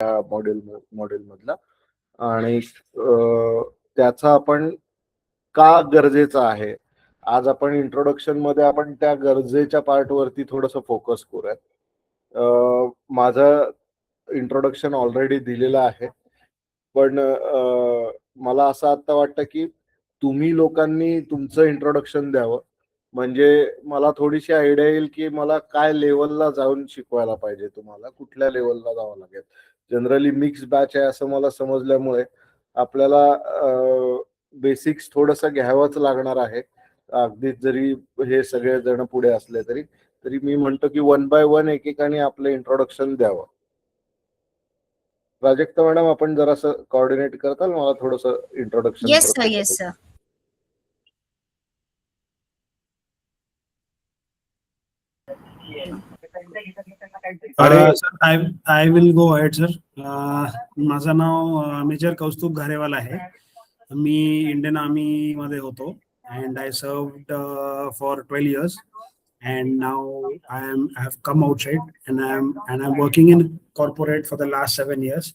Module मधला आणि त्याचा आपण का गरजेचा आहे आज आपण इंट्रोडक्शन मध्ये आपण त्या गरजेच्या पार्ट वरती थोडस फोकस करूयात. माझं इंट्रोडक्शन ऑलरेडी दिलेलं आहे पण मला असं आता वाटतं की तुम्ही लोकांनी तुमचं इंट्रोडक्शन द्यावं म्हणजे मला थोडीशी आयडिया येईल की मला काय लेवलला जाऊन शिकवायला पाहिजे तुम्हाला कुठल्या लेवलला जावं लागेल. जनरली मिक्स बॅच आहे असं मला समजल्यामुळे आपल्याला बेसिक्स थोडंसं घ्यावंच लागणार आहे. अगदीच जरी हे सगळे जण पुढे असले तरी तरी मी म्हणतो की 1 बाय 1 एकेकाने आपलं इंट्रोडक्शन द्यावं. प्राजक्ता मॅडम आपण जरासं कोऑर्डिनेट करताल मला थोडंसं introduction. Yes sir. I will go ahead sir. माझं नाव मेजर कौस्तुभ घारेवाल आहे. मी इंडियन आर्मी मध्ये होतो and I served for 12 years and now I have come outside and I'm working in corporate for the last 7 years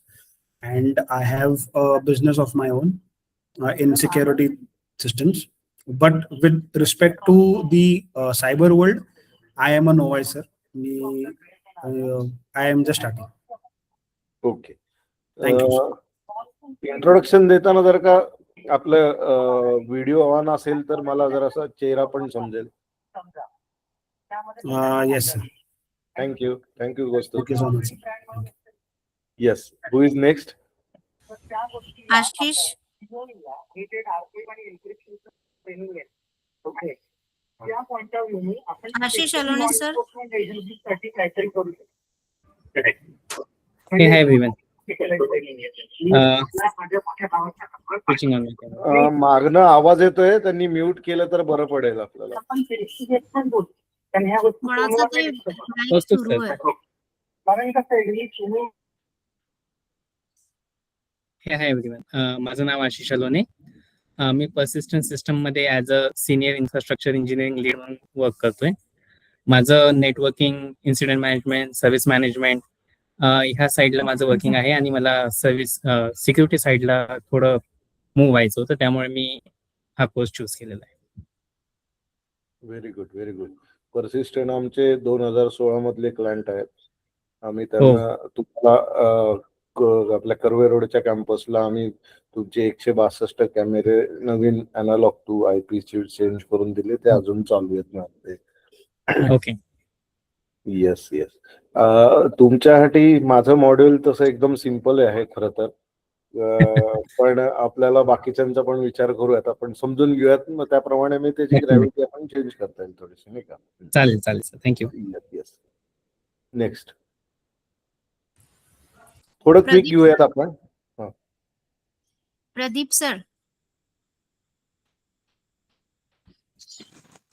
and I have a business of my own in security systems. But with respect to the cyber world, I am a novice sir. I am just starting. Okay. Thank you. Introduction देताना जर का आपलं video on असेल तर मला जरासा चेहरा पण समजेल. Yes sir. थँक्यू गोष्ट. Thank you so much. Yes. Who is next? Ashish. Ashish Alone sir. Hey, hi everyone. मागणं आवाज येतोय त्यांनी म्यूट केलं तर बरं पडेल आपल्याला. कोणाचा तरी माईक सुरू आहे. Hey, hi everyone. माझं नाव आशिष अलोने. मी पर्सिस्टंट सिस्टम मध्ये as a senior infrastructure engineering lead म्हणून वर्क करतोय. माझं networking, incident management, service management ह्या साईडला माझं वर्किंग आहे आणि मला सर्व्हिस सिक्युरिटी साईडला थोडं मूव्ह व्हायचं होतं त्यामुळे मी हा कोर्स चूज केलेला आहे. Very good. पर्सिस्टंट आमचे 2016 मधले क्लायंट आहेत. आम्ही त्यांना तुम्हाला आपल्या कर्वे रोडच्या कॅम्पसला आम्ही तुमचे 162 कॅमेरे नवीन अॅनालॉग टू आयपी चेंज करून दिले ते अजून चालू आहेत ना. ओके. येस. तुमच्यासाठी माझं मॉड्यूल तसं एकदम सिम्पल आहे खरं तर. पण आपल्याला बाकीच्यांचा पण विचार करूयात आपण समजून घेऊयात मग त्याप्रमाणे मी त्याची ग्रॅव्हिटी आपण चेंज करता येईल थोडीशी नाही का. चालेल सर. थँक्यू. येस. नेक्स्ट थोडं क्विक घेऊयात आपण. प्रदीप सर.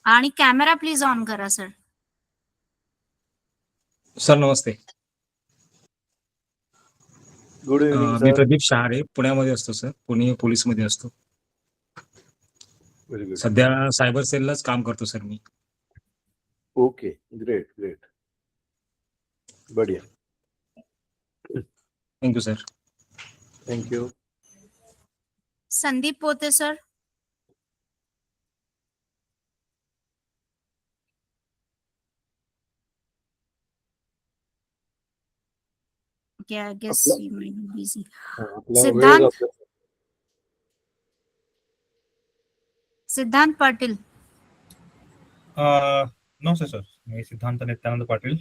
आणि कॅमेरा प्लीज ऑन करा सर. सर नमस्ते. Good evening. मी प्रदीप शहारे पुण्यामध्ये असतो सर. पुणे पोलीस मध्ये असतो. सध्या सायबर सेललाच काम करतो सर मी. ओके. ग्रेट. बढिया. Thank you sir. थँक्यू. संदीप पोते sir. Okay, I guess he might be busy. सिद्धांत पाटील. नमस्ते सर. मी सिद्धांत नित्यानंद पाटील.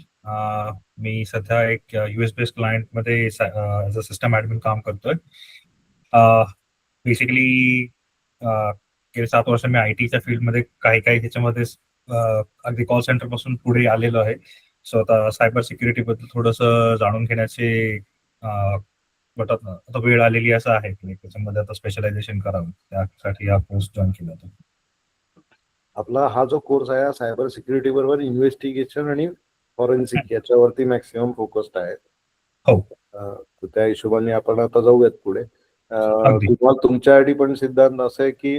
मी सध्या एक US बेस्ड क्लायंट मध्ये ॲज अ सिस्टम ॲडमिन काम करतोय. बेसिकली गेले 7 वर्ष मी IT च्या फील्डमध्ये काही ह्याच्यामध्ये अगदी कॉल सेंटर पासून पुढे आलेलो आहे. सो आता सायबर सिक्युरिटी बद्दल थोडंसं जाणून घेण्याचे आता वेळ आलेली असं आहे की त्याच्यामध्ये आता स्पेशलायझेशन करावं त्यासाठी हा कोर्स जॉईन केला होता. आपला हा जो कोर्स आहे सायबर सिक्युरिटी बरोबर इन्व्हेस्टिगेशन आणि फॉरेन्सिक याच्यावरती मॅक्सिमम फोकस्ड आहे. हो. त्या हिशोबाने आपण आता जाऊयात पुढे. तुम्हाला तुमच्यासाठी पण सिद्धांत असं आहे की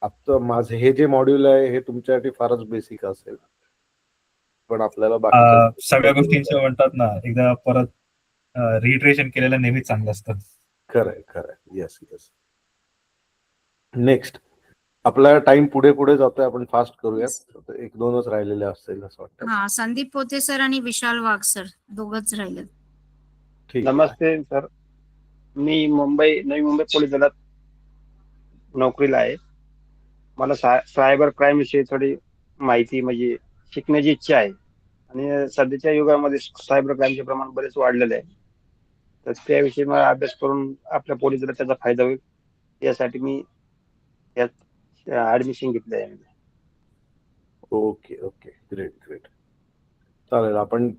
आता माझे हे जे मॉड्यूल आहे हे तुमच्यासाठी फारच बेसिक असेल पण आपल्याला सगळ्या गोष्टींचे म्हणतात ना एकदा परत रिट्रेशन केलेलं नेहमीच चांगलं असतं. खरंय खरंय. Yes yes. नेक्स्ट. आपला टाइम पुढे पुढे जातोय, आपण फास्ट करूयात. एक दोनच राहिलेले असतील असं वाटतं. हा, संदीप पोते सर आणि विशाल वाघ सर दोघच राहिले. ठीक आहे. नमस्ते सर, मी नवी मुंबई पोलीस दलात नोकरीला आहे. मला सायबर क्राईम विषयी थोडी माहिती म्हणजे शिकण्याची इच्छा आहे आणि सध्याच्या युगामध्ये सायबर क्राईमचे प्रमाण बरेच वाढलेले आहे. तर त्याविषयी मला अभ्यास करून आपल्या पोलीस दलात त्याचा फायदा होईल यासाठी मी यात ऍडमिशन घेतलं आहे. Okay okay. Great great. चालेल. आपण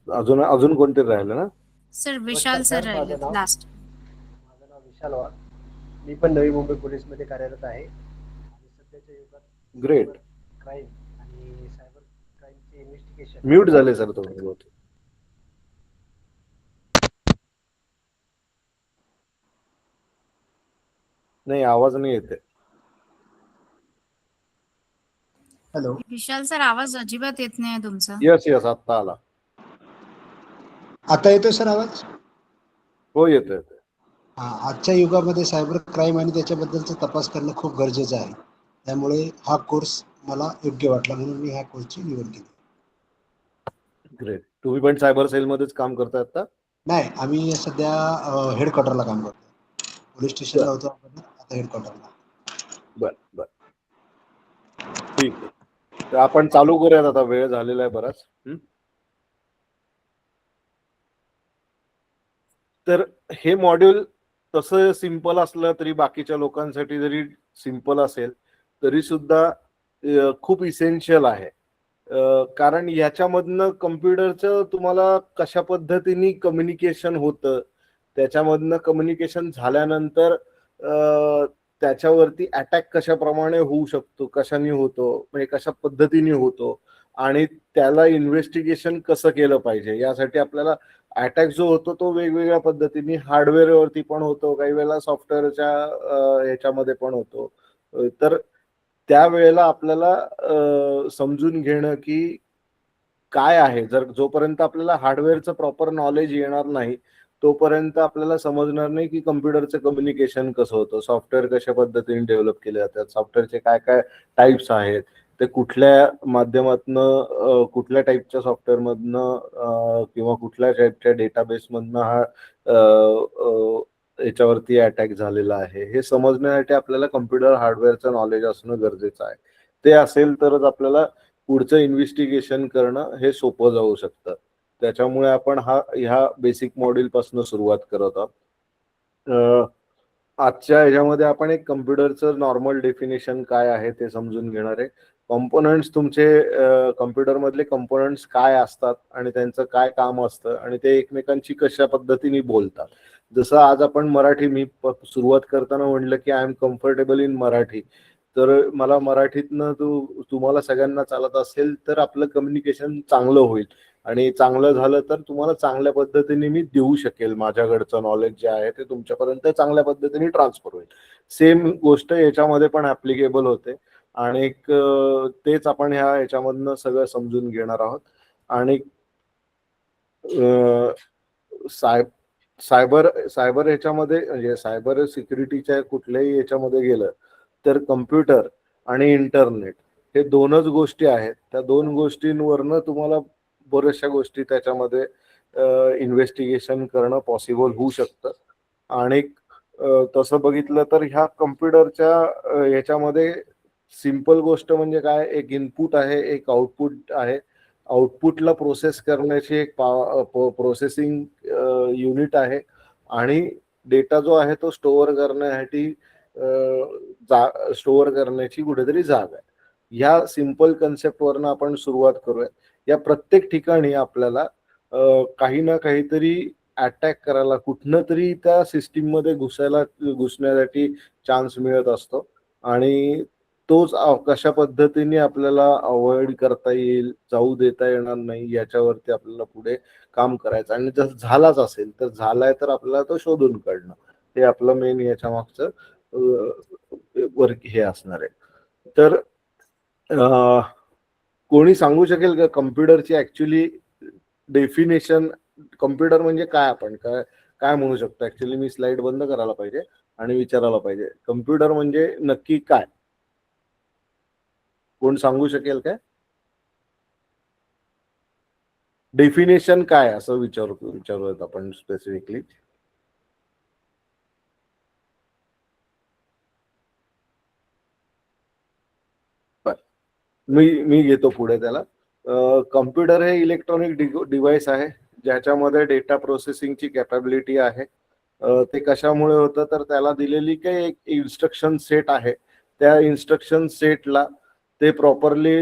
अजून अजून कोणते राहिले ना? सर विशाल सर राहिले लास्ट. माझं नाव विशाल वाघ. मी पण नवी मुंबई पोलीसमध्ये कार्यरत आहे आणि सध्याच्या युगात ग्रेट. क्राईम आणि सायबर क्राईमचे इन्व्हेस्टिगेशन. म्यूट झाले सर तुम्ही. नाही, आवाज नाही येते. हॅलो, विशाल सर आवाज अजिबात येत नाही तुमचा. येस येस, आता आला. आता येतोय सर आवाज? हो, येतो येतो. आजच्या युगामध्ये सायबर क्राईम आणि त्याच्याबद्दलचा तपास करणं खूप गरजेचं आहे. त्यामुळे हा कोर्स मला योग्य वाटला म्हणून मी ह्या कोर्सची निवड केली. ग्रेट. तुम्ही पण सायबर सेल मध्येच काम करताय आता? नाही, आम्ही सध्या हेडक्वार्टरला काम करतो. पोलीस स्टेशनला होतो आपण, आता हेडक्वार्टरला. बर बर. ठीक आहे. तर आपण चालू करूयात आता, वेळ झालेला आहे बराच. तर हे मॉड्यूल तसं सिंपल असलं तरी, बाकीच्या लोकांसाठी जरी सिंपल असेल तरी सुद्धा खूप इसेन्शियल आहे. कारण याच्यामधनं कम्प्युटरचं तुम्हाला कशा पद्धतीने कम्युनिकेशन होतं, त्याच्यामधनं कम्युनिकेशन झाल्यानंतर त्याच्यावरती अटॅक कशाप्रमाणे होऊ शकतो, कशाने होतो, म्हणजे कशा पद्धतीने होतो आणि त्याला इन्व्हेस्टिगेशन कसं केलं पाहिजे, यासाठी आपल्याला अटॅक जो होतो तो वेगवेगळ्या पद्धतीने हार्डवेअरवरती पण होतो, काही वेळेला सॉफ्टवेअरच्या ह्याच्यामध्ये पण होतो. तर त्यावेळेला आपल्याला समजून घेणं की काय आहे, जर जोपर्यंत आपल्याला हार्डवेअरचं प्रॉपर नॉलेज येणार नाही तोपर्यंत आपल्याला समजणार नाही की कम्प्युटरचं कम्युनिकेशन कसं होतं, सॉफ्टवेअर कशा पद्धतीने डेव्हलप केले जातात, सॉफ्टवेअरचे काय काय टाईप्स आहेत, ते कुठल्या माध्यमातनं, कुठल्या टाईपच्या सॉफ्टवेअरमधनं किंवा कुठल्या टाईपच्या डेटाबेसमधनं हा याच्यावरती अटॅक झालेला आहे, हे समजण्यासाठी आपल्याला कम्प्युटर हार्डवेअरचं नॉलेज असणं गरजेचं आहे. ते असेल तरच आपल्याला पुढचं इन्व्हेस्टिगेशन करणं हे सोपं जाऊ शकतं. त्याच्यामुळे आपण ह्या बेसिक मॉड्यूल पासून सुरुवात करत आहोत. आजच्या ह्याच्यामध्ये आपण एक कम्प्युटरचं नॉर्मल डेफिनेशन काय आहे ते समजून घेणार आहे. कॉम्पोनंट्स, तुमचे कम्प्युटर मधले कॉम्पोनंट्स काय असतात आणि त्यांचं काय काम असतं आणि ते एकमेकांची कशा पद्धतीने बोलतात. जसं आज आपण मराठी, मी सुरुवात करताना म्हणलं की I am comfortable in Marathi, तर मला मराठीतनं तुम्हाला सगळ्यांना चालत असेल तर आपलं कम्युनिकेशन चांगलं होईल आणि चांगलं झालं तर तुम्हाला चांगल्या पद्धतीने मी देऊ शकेल, माझ्याकडचं नॉलेज जे आहे ते तुमच्यापर्यंत चांगल्या पद्धतीने ट्रान्सफर होईल. सेम गोष्ट याच्यामध्ये पण ऍप्लिकेबल होते आणि तेच आपण याच्यामधनं सगळं समजून घेणार आहोत. आणि सायबर ह्याच्यामध्ये, म्हणजे सायबर सिक्युरिटीच्या कुठल्याही याच्यामध्ये गेलं तर कम्प्युटर आणि इंटरनेट हे दोनच गोष्टी आहेत. त्या दोन गोष्टींवरनं तुम्हाला बऱ्याचशा गोष्टी त्याच्यामध्ये इन्व्हेस्टिगेशन करणं पॉसिबल होऊ शकतं. आणि तसं बघितलं तर ह्या कम्प्युटरच्या ह्याच्यामध्ये सिंपल गोष्ट म्हणजे काय, एक इनपुट आहे, एक आउटपुट आहे. आउटपुटला प्रोसेस करण्याची एक प्रोसेसिंग युनिट आहे आणि डेटा जो आहे तो स्टोअर करण्यासाठी स्टोअर करण्याची कुठेतरी जागा आहे. ह्या सिंपल कन्सेप्टवरनं आपण सुरुवात करूया. या प्रत्येक ठिकाणी आपल्याला काही ना काहीतरी अटॅक करायला, कुठनं तरी त्या सिस्टीम मध्ये घुसण्यासाठी चान्स मिळत असतो आणि तोच कशा पद्धतीने आपल्याला अवॉइड करता येईल, जाऊ देता येणार नाही, याच्यावरती आपल्याला पुढे काम करायचं. आणि जर झालाच असेल तर झालाय तर आपल्याला तो शोधून काढणं, हे आपलं मेन याच्या मागचं वर्क हे असणार आहे. तर कोणी सांगू शकेल का कम्प्युटरची ऍक्च्युली डेफिनेशन कम्प्युटर म्हणजे काय, आपण काय काय म्हणू शकतो? ऍक्च्युली मी स्लाइड बंद करायला पाहिजे आणि विचारायला पाहिजे, कम्प्युटर म्हणजे नक्की काय? कोण सांगू शकेल काय? डेफिनेशन काय असं विचारूयात आपण स्पेसिफिकली. मी घेतो पुढे त्याला. कम्प्युटर हे इलेक्ट्रॉनिक डिव्हाइस आहे ज्याच्यामध्ये डेटा प्रोसेसिंगची कॅपॅबिलिटी आहे. ते कशामुळे होतं तर त्याला दिलेली काही एक इन्स्ट्रक्शन सेट आहे, त्या इन्स्ट्रक्शन सेटला ते प्रॉपरली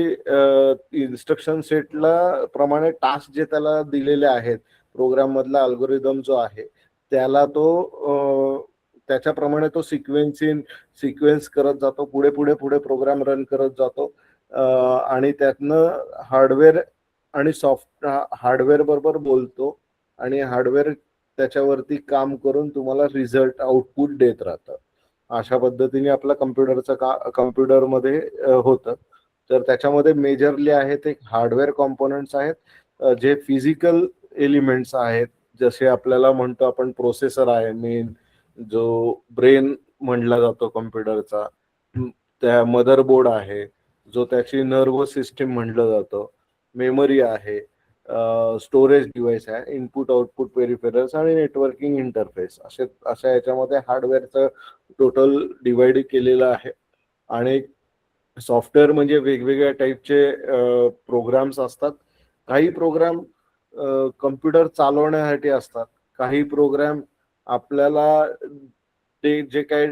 इन्स्ट्रक्शन सेटला प्रमाणे टास्क जे त्याला दिलेले आहेत, प्रोग्राम मधला अल्गोरिदम जो आहे त्याला तो त्याच्याप्रमाणे तो सिक्वेन्स करत जातो, पुढे पुढे पुढे प्रोग्राम रन करत जातो आणि त्यातनं हार्डवेअर आणि हार्डवेअर बरोबर बोलतो आणि हार्डवेअर त्याच्यावरती काम करून तुम्हाला रिझल्ट आउटपुट देत राहतं. अशा पद्धतीने आपला कम्प्युटरमध्ये होतं. तर त्याच्यामध्ये मेजरली आहेत एक हार्डवेअर कॉम्पोनंट्स आहेत जे फिजिकल एलिमेंट्स आहेत, जसे आपल्याला म्हणतो आपण प्रोसेसर आहे मेन, जो ब्रेन म्हणला जातो कम्प्युटरचा. त्या मदरबोर्ड आहे जो त्याची नर्वस सिस्टीम म्हणलं जातं. मेमरी आहे, स्टोरेज डिव्हाइस आहे, इनपुट आउटपुट पेरिफेरल्स आणि नेटवर्किंग इंटरफेस, अशा याच्यामध्ये हार्डवेअरचं टोटल डिवाइड केलेलं आहे. आणि सॉफ्टवेअर म्हणजे वेगवेगळ्या टाईपचे प्रोग्राम्स असतात. काही प्रोग्राम कम्प्युटर चालवण्यासाठी असतात, काही प्रोग्राम आपल्याला ते जे काही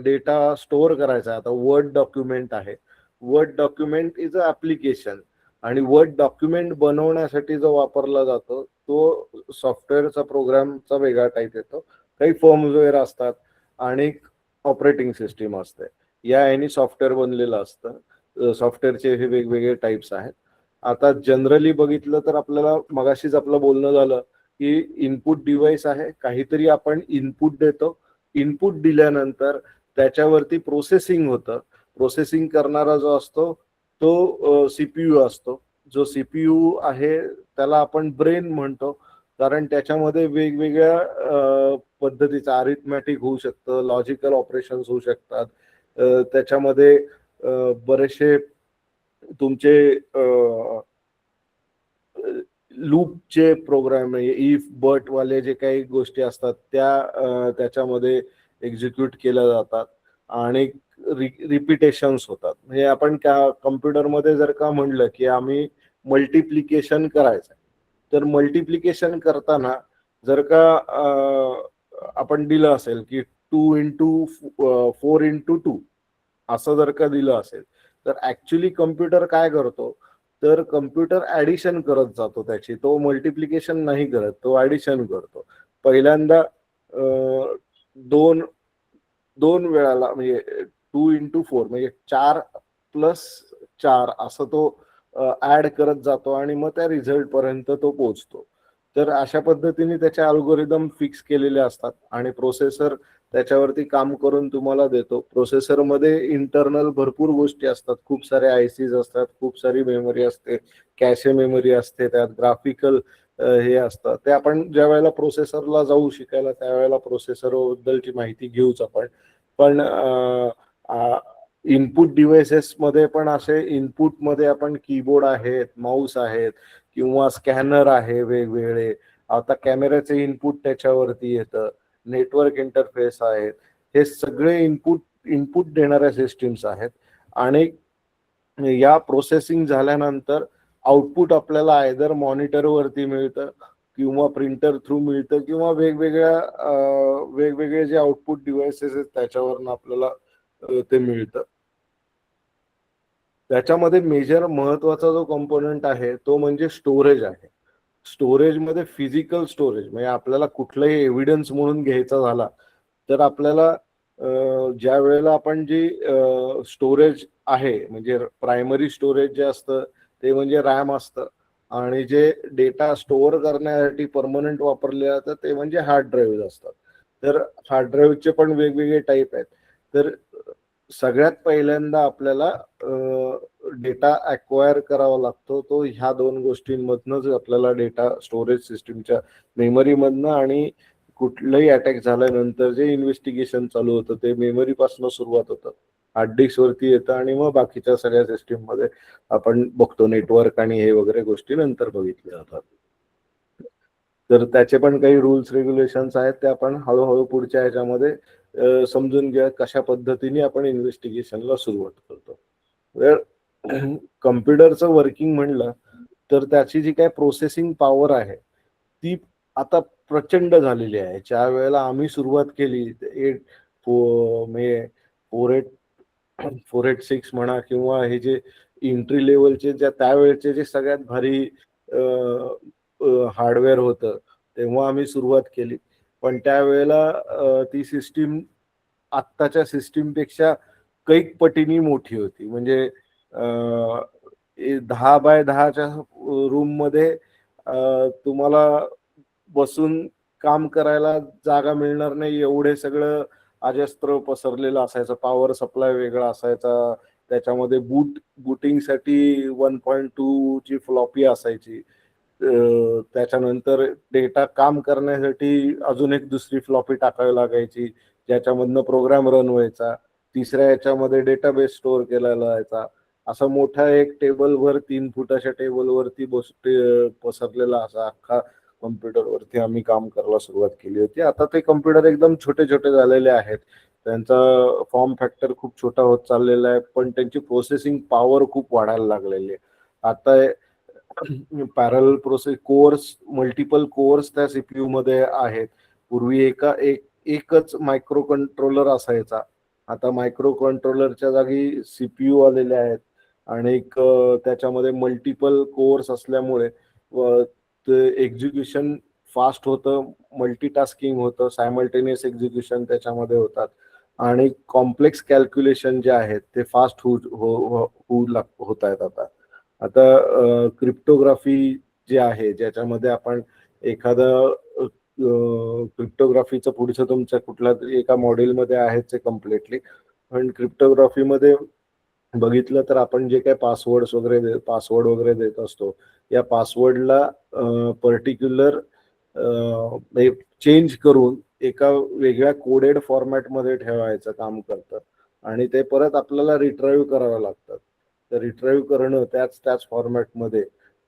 डेटा स्टोअर करायचा आहे. आता वर्ड डॉक्युमेंट आहे, word document is a application आणि वर्ड डॉक्युमेंट बनवण्यासाठी जो वापरला जातो तो सॉफ्टवेअरचा प्रोग्रामचा वेगळा टाईप येतो. काही फर्मवेअर असतात आणि ऑपरेटिंग सिस्टीम असते, या याने सॉफ्टवेअर बनलेलं असतं. सॉफ्टवेअरचे हे वेगवेगळे टाईप्स आहेत. आता जनरली बघितलं तर आपल्याला मगाशीच आपलं बोलणं झालं की इनपुट डिव्हाइस आहे, काहीतरी आपण इनपुट देतो, इनपुट दिल्यानंतर त्याच्यावरती प्रोसेसिंग होतं. प्रोसेसिंग करणारा जो असतो तो सीपीयू असतो. जो सीपीयू आहे त्याला आपण ब्रेन म्हणतो, कारण त्याच्यामध्ये वेगवेगळ्या पद्धतीचं अरिथमॅटिक होऊ शकतं, लॉजिकल ऑपरेशन्स होऊ शकतात. त्याच्यामध्ये बरेचसे तुमचे लूपचे प्रोग्राम आहे, इफ बट वाले जे काही गोष्टी असतात त्या त्याच्यामध्ये एक्झिक्यूट केल्या जातात आणि रिपिटेशन्स होतात. म्हणजे आपण कम्प्युटरमध्ये जर का म्हणलं की आम्ही मल्टिप्लिकेशन करायचं, तर मल्टिप्लिकेशन करताना जर का आपण दिलं असेल की 2x4x2 असं जर का दिलं असेल, तर ऍक्च्युली कम्प्युटर काय करतो तर कम्प्युटर ऍडिशन करत जातो त्याची, तो मल्टिप्लिकेशन नाही करत, तो ऍडिशन करतो. पहिल्यांदा दोन वेळाला म्हणजे 2x4 म्हणजे 4+4 असं तो ऍड करत जातो आणि मग त्या रिझल्ट पर्यंत तो पोहोचतो. तर अशा पद्धतीने त्याचे अल्गोरिदम फिक्स केलेले असतात आणि प्रोसेसर त्याच्यावरती काम करून तुम्हाला देतो. प्रोसेसरमध्ये इंटरनल भरपूर गोष्टी असतात, खूप सारे आयसीज असतात, खूप सारी मेमरी असते, कॅशे मेमरी असते, त्यात ग्राफिकल हे असतं. ते आपण ज्या वेळेला प्रोसेसरला जाऊ शिकायला त्यावेळेला प्रोसेसर बद्दलची माहिती घेऊच आपण. पण इनपुट डिव्हाइसेस मध्ये पण असे इनपुट मध्ये आपण कीबोर्ड आहेत, माऊस आहेत किंवा स्कॅनर आहे वेगवेगळे. आता कॅमेऱ्याचे इनपुट त्याच्यावरती येतं, नेटवर्क इंटरफेस आहेत, हे सगळे इनपुट देणाऱ्या सिस्टीम्स आहेत. आणि या प्रोसेसिंग झाल्यानंतर आउटपुट आपल्याला आयदर मॉनिटरवरती मिळतं किंवा प्रिंटर थ्रू मिळतं किंवा वेगवेगळे जे आउटपुट डिव्हाइसेस आहेत त्याच्यावरनं आपल्याला ते मिळतं. त्याच्यामध्ये मेजर महत्वाचा जो कंपोनंट आहे तो म्हणजे स्टोरेज आहे. स्टोरेजमध्ये फिजिकल स्टोरेज म्हणजे आपल्याला कुठलाही एव्हिडन्स म्हणून घ्यायचा झाला तर आपल्याला ज्या वेळेला आपण जी स्टोरेज आहे म्हणजे प्रायमरी स्टोरेज जे असतं ते म्हणजे रॅम असतं आणि जे डेटा स्टोअर करण्यासाठी परमनंट वापरले जातं ते म्हणजे हार्ड ड्राईव्ह असतात. तर हार्ड ड्राईव्हचे पण वेगवेगळे टाईप आहेत. तर सगळ्यात पहिल्यांदा आपल्याला डेटा अक्वायर करावा लागतो. तो ह्या दोन गोष्टींमधनच आपल्याला डेटा स्टोरेज सिस्टीमच्या मेमरीमधनं आणि कुठलंही अटॅक झाल्यानंतर जे इन्व्हेस्टिगेशन चालू होतं ते मेमरी पासून सुरुवात होतं, हार्ड डिस्क वरती येतं आणि मग बाकीच्या सगळ्या सिस्टीम मध्ये आपण बघतो. नेटवर्क आणि हे वगैरे गोष्टी नंतर बघितल्या जातात. तर त्याचे पण काही रूल्स रेग्युलेशन्स आहेत, ते आपण हळूहळू पुढच्या ह्याच्यामध्ये समजून घ्या कशा पद्धतीने आपण इन्व्हेस्टिगेशनला सुरुवात करतो. कम्प्युटरचं वर्किंग म्हणलं तर त्याची जी काय प्रोसेसिंग पॉवर आहे ती आता प्रचंड झालेली आहे. ज्या वेळेला आम्ही सुरुवात केली 486 म्हणा किंवा हे जे एंट्री लेवलचे त्यावेळेचे जे सगळ्यात भारी हार्डवेअर होतं तेव्हा आम्ही सुरुवात केली. पण त्यावेळेला ती सिस्टीम आत्ताच्या सिस्टीम पेक्षा कैक पटीनी मोठी होती. म्हणजे 10x10च्या रूम मध्ये तुम्हाला बसून काम करायला जागा मिळणार नाही एवढे सगळं अजस्त्र पसरलेलं असायचं. पॉवर सप्लाय वेगळा असायचा, त्याच्यामध्ये बुटिंगसाठी 1.2 ची फ्लॉपी असायची. त्याच्यानंतर डेटा काम करण्यासाठी अजून एक दुसरी फ्लॉपी टाकावी लागायची ज्याच्यामधनं प्रोग्राम रन व्हायचा. तिसऱ्या याच्यामध्ये डेटाबेस स्टोअर केला जायचा. असा मोठा एक टेबलवर 3 फुटाच्या टेबलवरती पसरलेला असा अख्खा कम्प्युटरवरती आम्ही काम करायला सुरुवात केली होती. आता ते कम्प्युटर एकदम छोटे छोटे झालेले आहेत. त्यांचा फॉर्म फॅक्टर खूप छोटा होत चाललेला आहे, पण त्यांची प्रोसेसिंग पॉवर खूप वाढायला लागलेली आहे. आता पॅरल प्रोसेस कोर्स, मल्टिपल कोर्स त्या सीपीयू मध्ये आहेत. पूर्वी एकच मायक्रो कंट्रोलर असायचा, आता मायक्रो कंट्रोलरच्या जागी सीपीयू आलेले आहेत आणि त्याच्यामध्ये मल्टिपल कोर्स असल्यामुळे एक्झिक्युशन फास्ट होतं, मल्टीटास्किंग होतं, सायमल्टेनियस एक्झिक्युशन त्याच्यामध्ये होतात आणि कॉम्प्लेक्स कॅल्क्युलेशन जे आहेत ते फास्ट होत आहेत. आता क्रिप्टोग्राफी जे आहे ज्याच्यामध्ये आपण एखादं क्रिप्टोग्राफीचं पुढचं तुमच्या कुठल्या तरी एका मॉड्यूलमध्ये आहे ते कम्प्लिटली. पण क्रिप्टोग्राफीमध्ये बघितलं तर आपण जे काही पासवर्ड वगैरे देत असतो, या पासवर्डला पर्टिक्युलर चेंज करून एका वेगळ्या कोडेड फॉर्मॅटमध्ये ठेवायचं काम करतं आणि ते परत आपल्याला रिट्राईव्ह करावं लागतं. तर रिट्राईव्ह करणं त्याच फॉर्मॅटमध्ये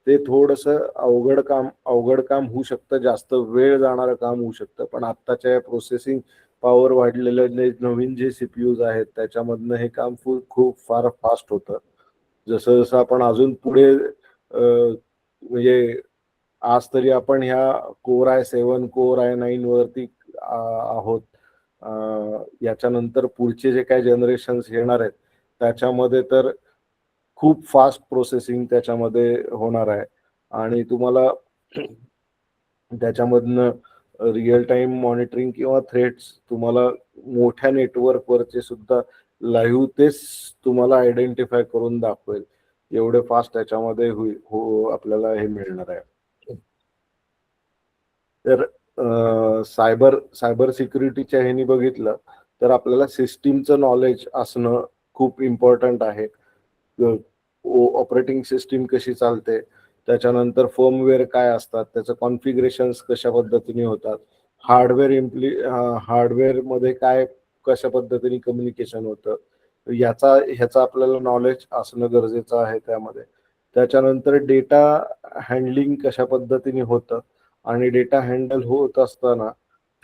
ते थोडंसं अवघड काम होऊ शकतं, जास्त वेळ जाणारं काम होऊ शकतं. पण आत्ताच्या प्रोसेसिंग पॉवर वाढलेले नवीन जे सीपीयूज आहेत त्याच्यामधनं हे काम खूप फार फास्ट होतं. जसं जसं आपण अजून पुढे म्हणजे आज तरी आपण ह्या कोर i7 कोर i9 वरती आहोत. याच्यानंतर पुढचे जे काही जनरेशन्स येणार आहेत त्याच्यामध्ये तर खूप फास्ट प्रोसेसिंग त्याच्यामध्ये होणार आहे आणि तुम्हाला त्याच्यामधनं रिअल टाइम मॉनिटरिंग किंवा थ्रेट्स तुम्हाला मोठ्या नेटवर्क वरचे सुद्धा लाईव्ह तेच तुम्हाला आयडेंटिफाय करून दाखवेल, एवढे फास्ट त्याच्यामध्ये आपल्याला हे मिळणार आहे. तर सायबर सिक्युरिटीच्या ह्यानी बघितलं तर आपल्याला सिस्टीमचं नॉलेज असणं खूप इम्पॉर्टंट आहे. ऑपरेटिंग सिस्टीम कशी चालते, त्याच्यानंतर फर्मवेअर काय असतात, त्याचं कॉन्फिगरेशन्स कशा पद्धतीने होतात, हार्डवेअर मध्ये काय कशा पद्धतीने कम्युनिकेशन होतं, ह्याचा आपल्याला नॉलेज असणं गरजेचं आहे त्यामध्ये. त्याच्यानंतर डेटा हँडलिंग कशा पद्धतीने होतं आणि डेटा हँडल होत असताना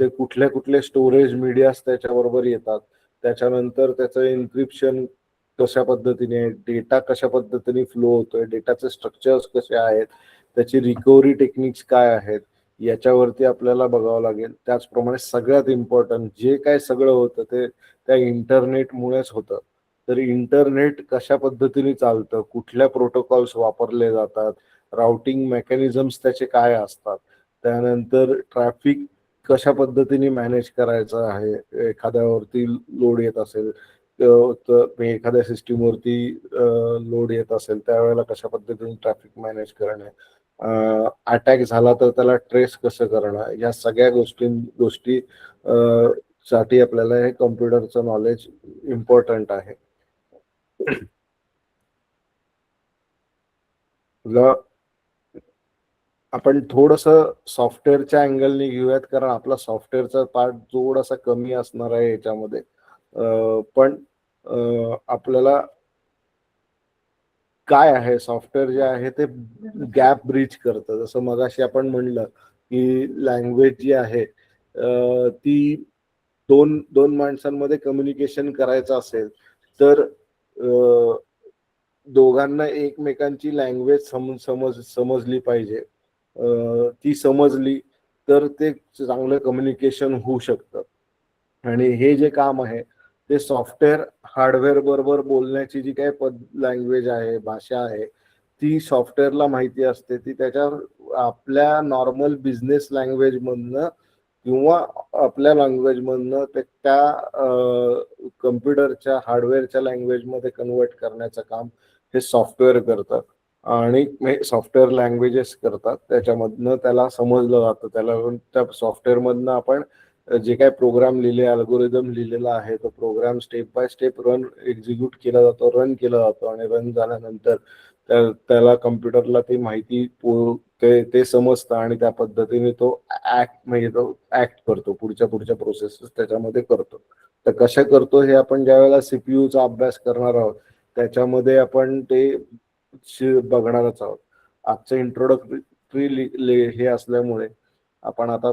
ते कुठले स्टोरेज मीडियाज त्याच्याबरोबर येतात, त्याच्यानंतर त्याचं एन्क्रिप्शन कशा पद्धतीने, डेटा कशा पद्धतीने फ्लो होतोय, डेटाचे स्ट्रक्चर्स कसे आहेत, त्याची रिकव्हरी टेक्निक्स काय आहेत, याच्यावरती आपल्याला बघावं लागेल. त्याचप्रमाणे सगळ्यात इम्पॉर्टंट जे काय सगळं होतं ते त्या इंटरनेटमुळेच होतं. तर इंटरनेट कशा पद्धतीने चालतं, कुठल्या प्रोटोकॉल्स वापरले जातात, राउटिंग मेकॅनिझम्स त्याचे काय असतात, त्यानंतर ट्रॅफिक कशा पद्धतीने मॅनेज करायचं आहे, एखाद्यावरती लोड येत असेल तर एखाद्या सिस्टीमवरती लोड येत असेल त्यावेळेला कशा पद्धतीने ट्रॅफिक मॅनेज करणे, अटॅक झाला तर त्याला ट्रेस कसं करणं, या सगळ्या गोष्टी साठी आपल्याला हे कम्प्युटरचं नॉलेज इम्पॉर्टंट आहे. आपण थोडस सॉफ्टवेअरच्या अँगलने घेऊयात, कारण आपला सॉफ्टवेअरचा पार्ट थोडासा कमी असणार आहे याच्यामध्ये. पण आपल्याला काय आहे, सॉफ्टवेअर जे आहे ते गॅप ब्रिज करतं. जसं मगाशी आपण म्हणलं की लँग्वेज जी आहे ती दोन माणसांमध्ये कम्युनिकेशन करायचं असेल तर दोघांना एकमेकांची लँग्वेज समजली पाहिजे. ती समजली तर ते चांगलं कम्युनिकेशन होऊ शकतं. आणि हे जे काम आहे ते सॉफ्टवेअर हार्डवेअर बरोबर बोलण्याची जी काही लँग्वेज आहे, भाषा आहे, ती सॉफ्टवेअरला माहिती असते. ती त्याच्या आपल्या नॉर्मल बिझनेस लँग्वेज मधनं किंवा आपल्या लँग्वेज मधनं त्या कम्प्युटरच्या हार्डवेअरच्या लँग्वेज मध्ये कन्वर्ट करण्याचं काम हे सॉफ्टवेअर करतात. आणि सॉफ्टवेअर लँग्वेजेस करतात, त्याच्यामधनं त्याला समजलं जातं. त्याला त्या सॉफ्टवेअर मधनं आपण जे काही प्रोग्राम लिहिले, अल्गोरिदम लिहिलेला आहे, तो program step by step execute केला जातो, रन केला जातो. आणि रन झाल्यानंतर त्याला कम्प्युटरला ती माहिती ते समजतं आणि त्या पद्धतीने तो ऍक्ट करतो, पुढच्या प्रोसेस त्याच्यामध्ये करतो. तर कशा करतो हे आपण ज्या वेळेला सीपीयूचा अभ्यास करणार आहोत त्याच्यामध्ये आपण ते बघणारच आहोत. आजचं इंट्रोडक्टरी हे असल्यामुळे आपण आता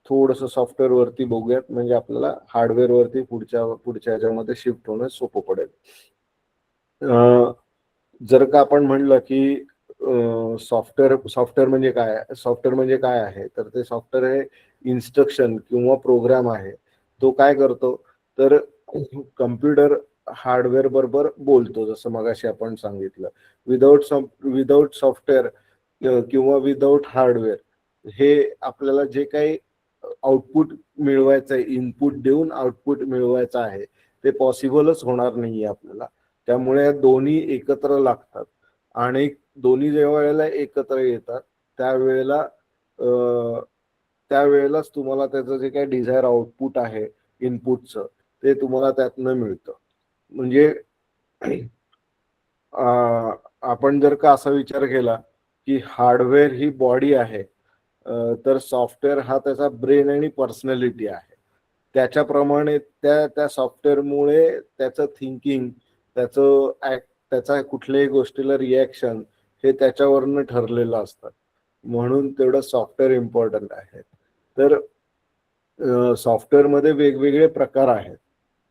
थोडस सॉफ्टवेअर वरती बघूयात, म्हणजे आपल्याला हार्डवेअर वरती पुढच्या ह्याच्यामध्ये शिफ्ट होणं सोपं पडेल. जर का आपण म्हणलं की सॉफ्टवेअर म्हणजे काय आहे, तर ते सॉफ्टवेअर हे इन्स्ट्रक्शन किंवा प्रोग्राम आहे. तो काय करतो तर कम्प्युटर हार्डवेअर बरोबर बोलतो, जसं मगाशी आपण सांगितलं. विदाउट सॉफ्टवेअर किंवा विदाउट हार्डवेअर हे आपल्याला जे काही आउटपुट मिळवायचं आहे, इनपुट देऊन आउटपुट मिळवायचं आहे, ते पॉसिबलच होणार नाहीये आपल्याला. त्यामुळे दोन्ही एकत्र लागतात आणि दोन्ही जेव्हा वेळेला एकत्र येतात त्यावेळेलाच तुम्हाला त्याचं जे काही डिझायर आउटपुट आहे इनपुटचं ते तुम्हाला त्यातनं मिळतं. म्हणजे आपण जर का असा विचार केला की हार्डवेअर ही बॉडी आहे, तर सॉफ्टवेअर हा त्याचा ब्रेन आणि पर्सनॅलिटी आहे. त्याच्याप्रमाणे त्या सॉफ्टवेअरमुळे त्याचं थिंकिंग, त्याचा कुठल्याही गोष्टीला रिॲक्शन हे त्याच्यावरनं ठरलेलं असतं. म्हणून तेवढं सॉफ्टवेअर इम्पॉर्टंट आहे. तर सॉफ्टवेअरमध्ये वेगवेगळे प्रकार आहेत.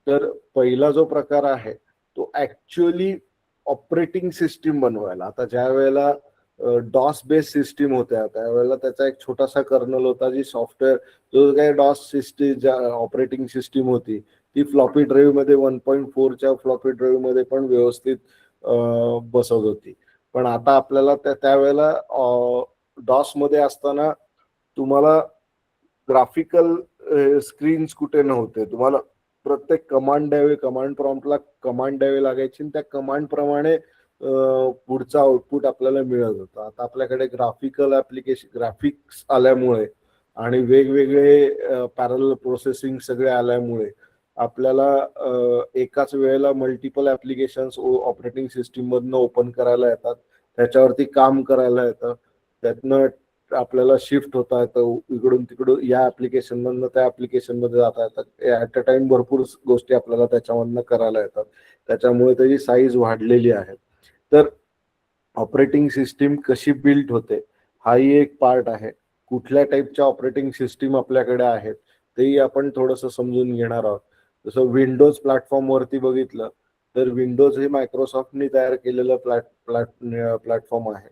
तर पहिला जो प्रकार आहे तो ऍक्च्युअली ऑपरेटिंग सिस्टीम बनवायला, आता ज्या वेळेला डॉस बेस्ड सिस्टीम होत्या त्यावेळेला त्याचा एक छोटासा कर्नल होता, जी सॉफ्टवेअर जो काही डॉस सिस्टीम ऑपरेटिंग सिस्टीम होती ती फ्लॉपी ड्राईव्ह मध्ये 1.4च्या फ्लॉपी ड्राईव्ह मध्ये पण व्यवस्थित बसत होती. पण आता आपल्याला त्यावेळेला डॉस मध्ये असताना तुम्हाला ग्राफिकल स्क्रीन्स कुठे नव्हते. तुम्हाला प्रत्येक कमांड प्रॉम्प्टला कमांड द्यावी लागायची आणि त्या कमांड प्रमाणे पुढचं आउटपुट आपल्याला मिळत होतं. आता आपल्याकडे ग्राफिक्स आल्यामुळे आणि वेगवेगळे पॅरलल प्रोसेसिंग सगळे आल्यामुळे आपल्याला एकाच वेळेला मल्टिपल ऍप्लिकेशन्स ऑपरेटिंग सिस्टीम मधनं ओपन करायला येतात, त्याच्यावरती काम करायला येतं, त्यातनं आपल्याला शिफ्ट होता येतं इकडून तिकडून, या ऍप्लिकेशन मधनं त्या ऍप्लिकेशन मध्ये जाता येतात. ऍट अ टाइम भरपूर गोष्टी आपल्याला त्याच्यामधनं करायला येतात. त्याच्यामुळे त्याची साईज वाढलेली आहे. तर ऑपरेटिंग सिस्टीम कशी बिल्ड होते हाही एक पार्ट आहे. कुठल्या टाईपच्या ऑपरेटिंग सिस्टीम आपल्याकडे आहेत तेही आपण थोडंसं समजून घेणार आहोत. जसं विंडोज प्लॅटफॉर्म वरती बघितलं तर विंडोज हे मायक्रोसॉफ्टनी तयार केलेलं प्लॅटफॉर्म आहे,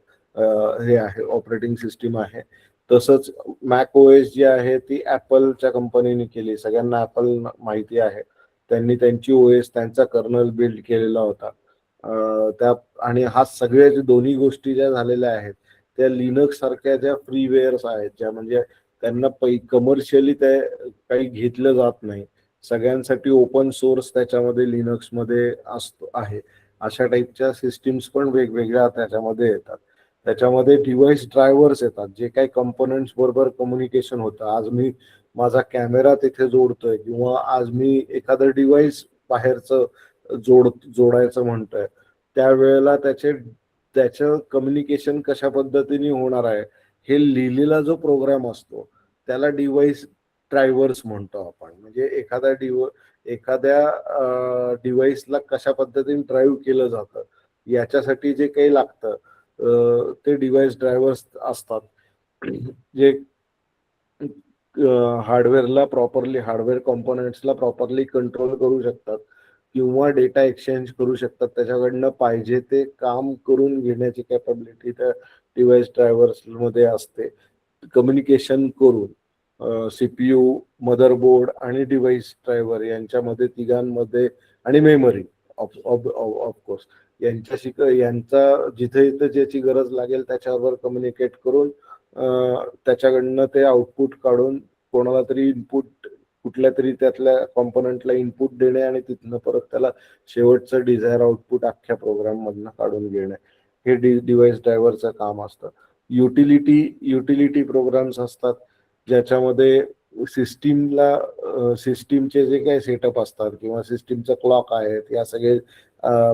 हे आहे ऑपरेटिंग सिस्टीम आहे. तसंच मॅक ओएस जी आहे ती ऍपलच्या कंपनीने केली, सगळ्यांना ऍपल माहिती आहे. त्यांनी त्यांची ओएस त्यांचा कर्नल बिल्ड केलेला होता. त्या आणि हा सगळ्या दोन्ही गोष्टी ज्या झालेल्या आहेत त्या लिनक्स सारख्या ज्या फ्रीवेअर्स आहेत, ज्या म्हणजे त्यांना कमर्शियली ते काही घेतलं जात नाही, सगळ्यांसाठी ओपन सोर्स त्याच्यामध्ये लिनक्स मध्ये आहे, अशा टाईपच्या सिस्टीम्स पण वेगवेगळ्या त्याच्यामध्ये येतात. त्याच्यामध्ये डिव्हाइस ड्रायव्हर्स येतात, जे काही कंपोनंट्स बरोबर कम्युनिकेशन होतं. आज मी माझा कॅमेरा तिथे जोडतोय किंवा आज मी एखादं डिव्हाइस बाहेरचं जोडायचं म्हणतोय, त्यावेळेला त्याचं कम्युनिकेशन कशा पद्धतीने होणार आहे हे लिहिलेला जो प्रोग्राम असतो त्याला डिव्हाइस ड्रायव्हर्स म्हणतो आपण. म्हणजे एखाद्या डिव्हाइसला कशा पद्धतीने ड्राईव्ह केलं जातं याच्यासाठी जे काही लागतं ते डिव्हाइस ड्रायव्हर्स असतात, जे हार्डवेअर कॉम्पोनंट्सला प्रॉपरली कंट्रोल करू शकतात किंवा डेटा एक्सचेंज करू शकतात. त्याच्याकडनं पाहिजे ते काम करून घेण्याची कॅपॅबिलिटी त्या डिव्हाइस ड्रायव्हर्स मध्ये असते. कम्युनिकेशन करून सीपीयू, मदरबोर्ड आणि डिव्हाइस ड्रायव्हर यांच्यामध्ये तिघांमध्ये आणि मेमरी ऑफकोर्स यांचा जिथे जिथे ज्याची गरज लागेल त्याच्यावर कम्युनिकेट करून त्याच्याकडनं ते आउटपुट काढून कोणाला तरी कुठल्या तरी त्यातल्या कॉम्पोनंटला इनपुट देणे आणि तिथनं परत त्याला शेवटचं डिझायर आउटपुट अख्ख्या प्रोग्राम मधनं काढून घेणे, हे डिव्हाइस ड्रायव्हरचं काम असतं. युटिलिटी प्रोग्राम्स असतात, ज्याच्यामध्ये सिस्टीमचे जे काही सेटअप असतात किंवा सिस्टीमचं क्लॉक आहेत, या सगळे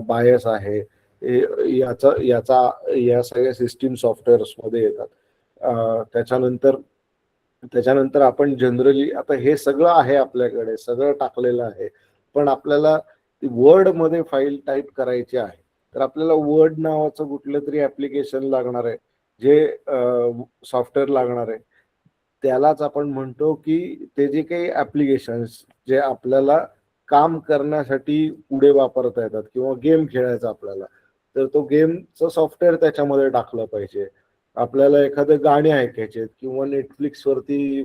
बायस आहे, या सगळ्या सिस्टीम सॉफ्टवेअर्स मध्ये येतात. त्याच्यानंतर आपण जनरली आता हे सगळं आहे, आपल्याकडे सगळं टाकलेलं आहे, पण आपल्याला वर्ड मध्ये फाईल टाईप करायची आहे, तर आपल्याला वर्ड नावाचं कुठलं तरी ऍप्लिकेशन लागणार आहे, जे सॉफ्टवेअर लागणार आहे. त्यालाच आपण म्हणतो की ते जे काही ऍप्लिकेशन्स जे आपल्याला काम करण्यासाठी पुढे वापरता येतात किंवा गेम खेळायचा आपल्याला, तर तो गेमचं सॉफ्टवेअर त्याच्यामध्ये टाकलं पाहिजे. आपल्याला एखादं गाणे ऐकायचे किंवा नेटफ्लिक्स वरती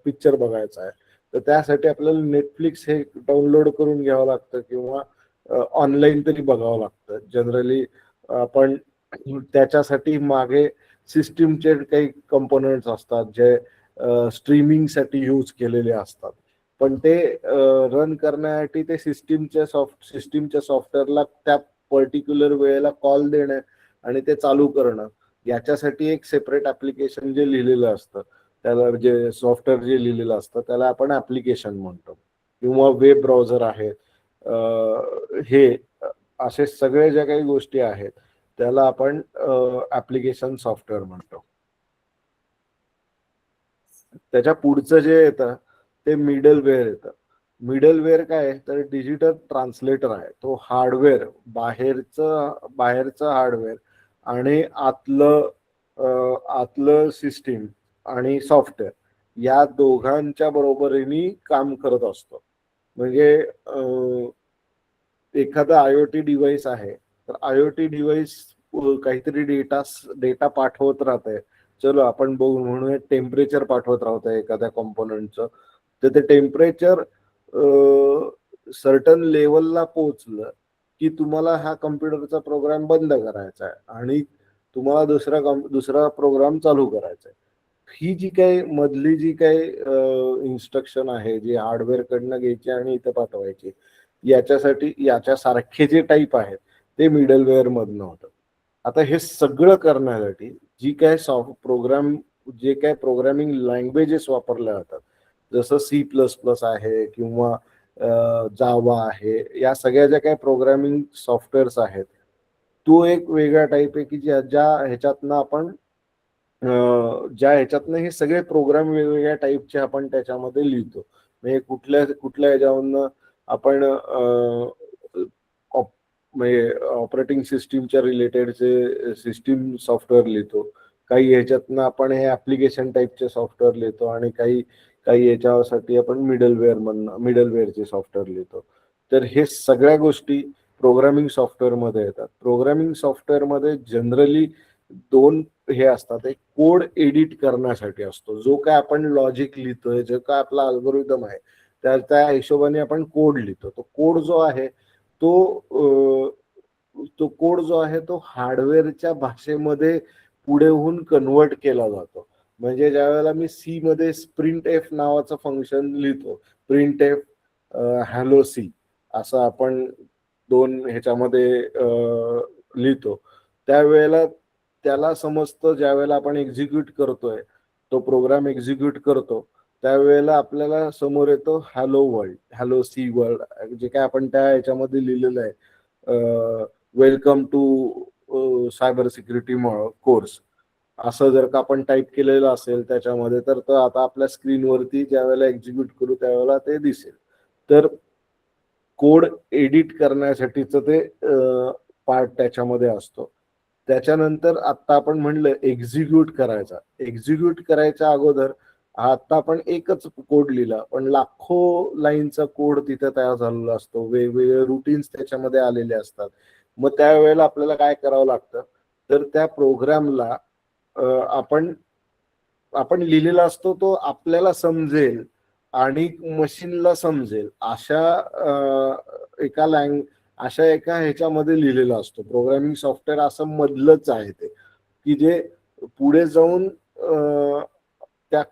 पिक्चर बघायचा आहे, तर त्यासाठी आपल्याला नेटफ्लिक्स हे डाउनलोड करून घ्यावं लागतं किंवा ऑनलाईन तरी बघावं लागतं. जनरली आपण त्याच्यासाठी मागे सिस्टीमचे काही कंपोनंट्स असतात जे स्ट्रीमिंगसाठी यूज केलेले असतात, पण ते रन करण्यासाठी ते सिस्टीमच्या सॉफ्टवेअरला त्या पर्टिक्युलर वेळेला कॉल देणं आणि ते चालू करणं, याच्यासाठी एक सेपरेट ऍप्लिकेशन जे लिहिलेलं असतं, त्याला जे सॉफ्टवेअर जे लिहिलेलं असतं त्याला आपण ऍप्लिकेशन म्हणतो. किंवा वेब ब्राउझर आहे, हे असे सगळे ज्या काही गोष्टी आहेत त्याला आपण ऍप्लिकेशन सॉफ्टवेअर म्हणतो. त्याच्या पुढचं जे येतं ते मिडलवेअर येतं. मिडलवेअर काय आहे, तर डिजिटल ट्रान्सलेटर आहे. तो हार्डवेअर, बाहेरचं हार्डवेअर आणि आतलं सिस्टीम आणि सॉफ्टवेअर या दोघांच्या बरोबरीने काम करत असतो. म्हणजे एखादा IoT डिव्हाइस आहे, तर IoT डिव्हाइस काहीतरी डेटा पाठवत राहतंय. चलो आपण बघू म्हणूया टेम्परेचर पाठवत राहतंय एखाद्या कॉम्पोनंटचं, तर ते टेम्परेचर सर्टन लेवलला पोहोचलं की तुम्हाला हा कम्प्युटरचा प्रोग्राम बंद करायचा आहे आणि तुम्हाला दुसरा प्रोग्राम चालू करायचा आहे. ही जी काही मधली जी काही इन्स्ट्रक्शन आहे, जी हार्डवेअर कडनं घ्यायची आणि इथं पाठवायची, याच्यासारखे जे टाईप आहेत ते मिडलवेअर मधनं होतं. आता हे सगळं करण्यासाठी जे काय प्रोग्रामिंग लँग्वेजेस वेजेस जातात, जसं C++ आहे किंवा जावा आहे, या सगळ्या ज्या काही प्रोग्रामिंग सॉफ्टवेअर्स आहेत, तो एक वेगळा टाईप आहे की ज्या ह्याच्यातनं हे सगळे प्रोग्राम वेगवेगळ्या टाईपचे आपण त्याच्यामध्ये लिहितो. म्हणजे कुठल्या ह्याच्यावरनं आपण म्हणजे ऑपरेटिंग सिस्टीमच्या रिलेटेडचे सिस्टीम सॉफ्टवेअर लिहितो, काही ह्याच्यातनं आपण हे ऍप्लिकेशन टाईपचे सॉफ्टवेअर लिहितो आणि काही याच्यासाठी आपण मिडलवेअरचे सॉफ्टवेअर लिहितो. तर हे सगळ्या गोष्टी प्रोग्रामिंग सॉफ्टवेअर मध्ये येतात. प्रोग्रामिंग सॉफ्टवेअर मध्ये जनरली दोन हे असतात. एक कोड एडिट करण्यासाठी असतो, जो काय आपण लॉजिक लिहितोय, जो काय आपला अल्गोरिदम आहे त्या हिशोबाने आपण कोड लिहितो. तो कोड जो आहे तो हार्डवेअरच्या भाषेमध्ये पुढे होऊन कन्वर्ट केला जातो. म्हणजे ज्या वेळेला मी सी मध्ये प्रिंट एफ नावाचं फंक्शन लिहितो, प्रिंट एफ हॅलो सी असं आपण दोन ह्याच्यामध्ये लिहितो, त्यावेळेला त्याला समजतं, ज्या वेळेला आपण एक्झिक्यूट करतोय, तो प्रोग्राम एक्झिक्यूट करतो, त्यावेळेला आपल्याला समोर येतो hello world, hello C world, जे काय आपण त्या ह्याच्यामध्ये लिहिलेलं आहे, welcome to cyber security course, असं जर का आपण टाईप केलेलं असेल त्याच्यामध्ये, तर तो आता आपल्या स्क्रीनवरती ज्या वेळेला एक्झिक्यूट करू त्यावेळेला ते दिसेल. तर कोड एडिट करण्यासाठीचं ते पार्ट त्याच्यामध्ये असतो. त्याच्यानंतर आता आपण म्हणलं एक्झिक्यूट करायचा. एक्झिक्यूट करायच्या अगोदर आता आपण एकच कोड लिहिला, पण लाखो लाईनचा कोड तिथे तयार झालेला असतो, वेगवेगळे रुटीन्स त्याच्यामध्ये आलेले असतात. मग त्यावेळेला आपल्याला काय करावं लागतं, तर त्या प्रोग्रामला आपण लिहिलेला असतो तो आपल्याला समजेल आणि मशीनला समजेल अशा एका ह्याच्यामध्ये लिहिलेला असतो. प्रोग्रामिंग सॉफ्टवेअर असं मधलंच आहे ते, की जे पुढे जाऊन त्या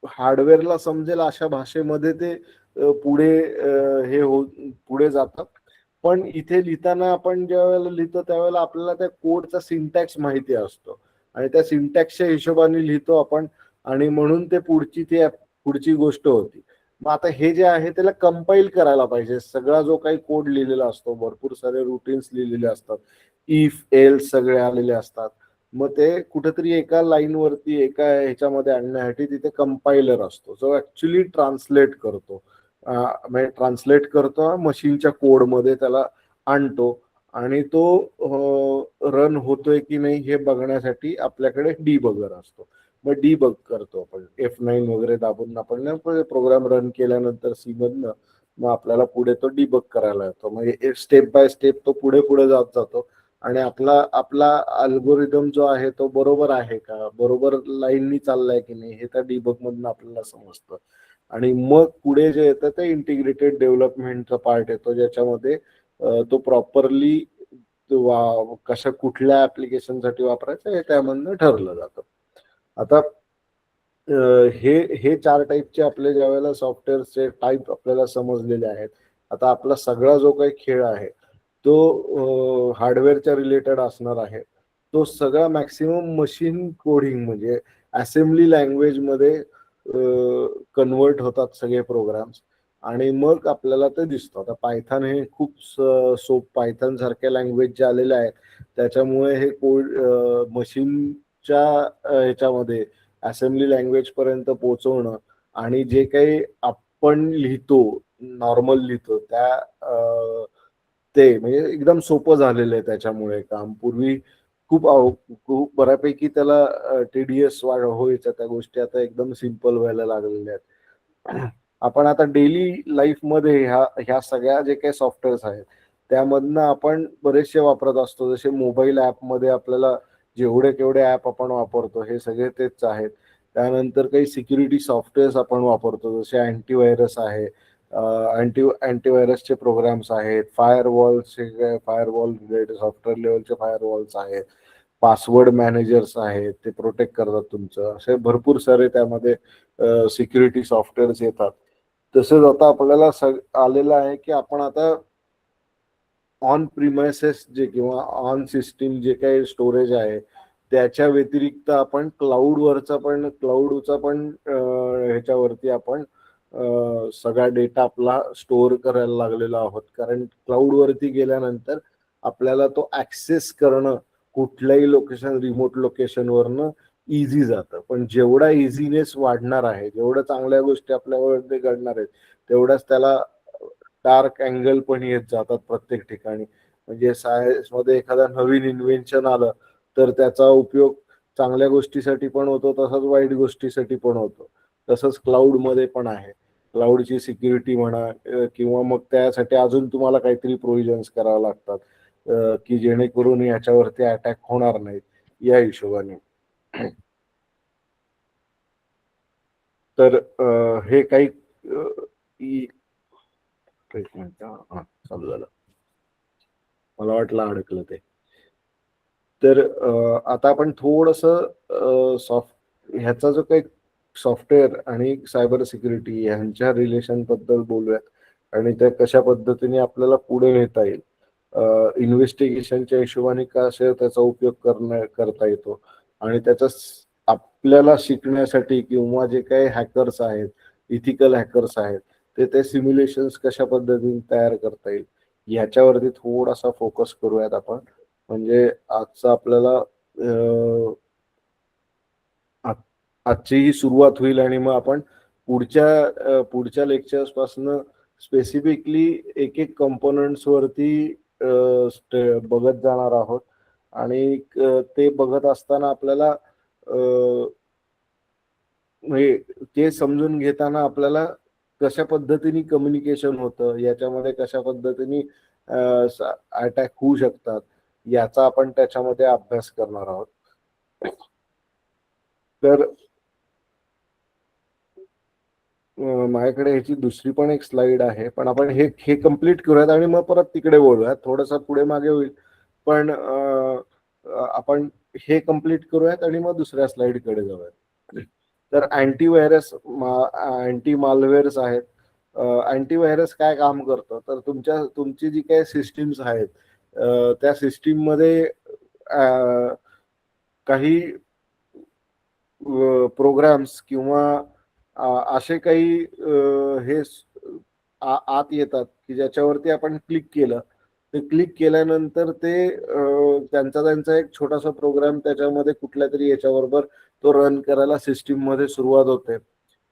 हार्डवेअरला समजेल अशा भाषेमध्ये ते पुढे जातात. पण इथे लिहिताना आपण ज्या वेळेला लिहितो त्यावेळेला आपल्याला त्या कोडचा सिंटॅक्स माहिती असतो आणि त्या सिंटॅक्सच्या हिशोबाने लिहितो आपण, आणि म्हणून ते पुढची गोष्ट होती. मग आता हे जे आहे त्याला कंपाईल करायला पाहिजे. सगळा जो काही कोड लिहिलेला असतो, भरपूर सारे रुटीन्स लिहिलेले असतात, इफ एल्स सगळे आलेले असतात. मग ते कुठेतरी एका लाईन वरती एका ह्याच्यामध्ये आणण्यासाठी तिथे कंपायलर असतो, जो ऍक्च्युली ट्रान्सलेट करतो, म्हणजे ट्रान्सलेट करतो मशीनच्या कोडमध्ये त्याला आणतो, आणि तो रन होतोय की नाही हे बघण्यासाठी आपल्याकडे डीबगर असतो. मग डीबग करतो आपण F9 वगैरे दाबून आपण प्रोग्राम रन केल्यानंतर सी मधनं मग आपल्याला पुढे तो डीबग करायला येतो. म्हणजे स्टेप बाय स्टेप तो पुढे जात जातो आणि आपला अल्गोरिदम जो आहे तो बरोबर आहे का, बरोबर लाईननी चाललाय की नाही हे त्या डीबग मधून आपल्याला समजतं. आणि मग पुढे जे येतं ते इंटिग्रेटेड डेव्हलपमेंटचा पार्ट येतो, ज्याच्यामध्ये तो प्रॉपरली कुठल्या ऍप्लिकेशनसाठी वापरायचं हे त्यामधनं ठरलं जातं. आता हे 4 टाईपचे आपले ज्या वेळेला सॉफ्टवेअरचे टाईप आपल्याला समजलेले आहेत. आता आपला सगळा जो काही खेळ आहे तो हार्डवेअरच्या रिलेटेड असणार आहे. तो सगळा मॅक्सिमम मशीन कोडिंग म्हणजे असेंब्ली लँग्वेज मध्ये कन्वर्ट होतात सगळे प्रोग्राम्स, आणि मग आपल्याला ते दिसतं. आता पायथन हे खूप पायथन सारख्या लँग्वेज जे आलेल्या आहेत त्याच्यामुळे हे कोड मशीनच्या ह्याच्यामध्ये असेंब्ली लँग्वेज पर्यंत पोहोचवणं आणि जे काही आपण लिहितो, नॉर्मल लिहितो ते म्हणजे एकदम सोपं झालेलं आहे. त्याच्यामुळे काम पूर्वी खूप बऱ्यापैकी त्याला टीडीएस व्हायच्या त्या गोष्टी आता एकदम सिंपल व्हायला लागलेल्या आहेत. आपण आता डेली लाईफ मध्ये ह्या सगळ्या जे काही सॉफ्टवेअर्स आहेत त्यामधनं आपण बरेचसे वापरत असतो. जसे मोबाईल ऍप मध्ये आपल्याला जेवढे केवढे ऍप आपण वापरतो हे सगळे तेच आहेत. त्यानंतर काही सिक्युरिटी सॉफ्टवेअर्स आपण वापरतो, जसे अँटीव्हायरस आहे, अँटीव्हायरसचे प्रोग्राम्स आहेत, फायरवॉल रिलेटेड सॉफ्टवेअर लेवलचे फायरवॉल्स आहेत, पासवर्ड मॅनेजर्स आहेत, ते प्रोटेक्ट करतात तुमचं. असे भरपूर सारे त्यामध्ये सिक्युरिटी सॉफ्टवेअर्स येतात. तसेच आता आपल्याला आलेलं आहे की आपण आता ऑन प्रिमायसेस जे किंवा ऑन सिस्टीम जे काही स्टोरेज आहे त्याच्या व्यतिरिक्त आपण क्लाउडचा पण ह्याच्यावरती आपण सगळा डेटा आपला स्टोअर करायला लागलेलो आहोत. कारण क्लाउडवरती गेल्यानंतर आपल्याला तो ऍक्सेस करणं कुठल्याही रिमोट लोकेशनवरनं इझी जातं. पण जेवढा इझीनेस वाढणार आहे, जेवढ्या चांगल्या गोष्टी आपल्यावरती घडणार आहेत, तेवढ्याच त्याला डार्क अँगल पण येत जातात प्रत्येक ठिकाणी. म्हणजे सायन्स मध्ये एखादा नवीन इन्व्हेन्शन आलं तर त्याचा उपयोग चांगल्या गोष्टीसाठी पण होतो, तसंच वाईट गोष्टीसाठी पण होतो. तसंच क्लाउड मध्ये पण आहे. क्लाउडची सिक्युरिटी म्हणा किंवा मग त्यासाठी अजून तुम्हाला काहीतरी प्रोव्हिजन्स करावे लागतात की जेणेकरून याच्यावरती अटॅक होणार नाहीत या हिशोबाने. तर हे काही चालू झालं, मला वाटलं अडकलं ते. तर आता आपण थोडस ह्याचा जो काही सॉफ्टवेअर आणि सायबर सिक्युरिटी ह्यांच्या रिलेशन बद्दल बोलूयात आणि त्या कशा पद्धतीने आपल्याला पुढे नेता येईल. इन्व्हेस्टिगेशनच्या हिशोबाने कसे त्याचा उपयोग करता येतो आणि त्याचा आपल्याला शिकण्यासाठी किंवा जे काही हॅकर्स आहेत, इथिकल हॅकर्स आहेत, ते सिम्युलेशन्स कशा पद्धतीने तयार करता येईल याच्यावरती थोडासा फोकस करूयात आपण. म्हणजे आजचं आपल्याला आजची ही सुरुवात होईल आणि मग आपण पुढच्या लेक्चर्स पासून स्पेसिफिकली एक एक कंपोनंट्स वरती बघत जाणार आहोत आणि ते बघत असताना आपल्याला म्हणजे ते समजून घेताना आपल्याला कशा पद्धतीने कम्युनिकेशन होतं, याच्यामध्ये कशा पद्धतीने अटॅक होऊ शकतात याचा आपण त्याच्यामध्ये अभ्यास करणार आहोत. तर माझ्याकडे ह्याची दुसरी पण एक स्लाइड आहे, पण आपण हे कम्प्लीट करूयात आणि मग परत तिकडे बोलूयात. थोडंसं पुढे मागे होईल, पण आपण हे कम्प्लीट करूयात आणि मग दुसऱ्या स्लाइडकडे जाऊयात. तर अँटीव्हायरस, अँटी मालवेअर्स आहेत. अँटीव्हायरस काय काम करतं, तर तुमची जी काही सिस्टीम्स आहेत त्या सिस्टीम मध्ये काही प्रोग्राम्स किंवा असे काही हे आत येतात की ज्याच्यावरती आपण क्लिक केलं, ते क्लिक केल्यानंतर ते त्यांचा एक छोटासा प्रोग्राम त्याच्यामध्ये कुठल्या तरी याच्याबरोबर तो रन करायला सिस्टीम मध्ये सुरुवात होते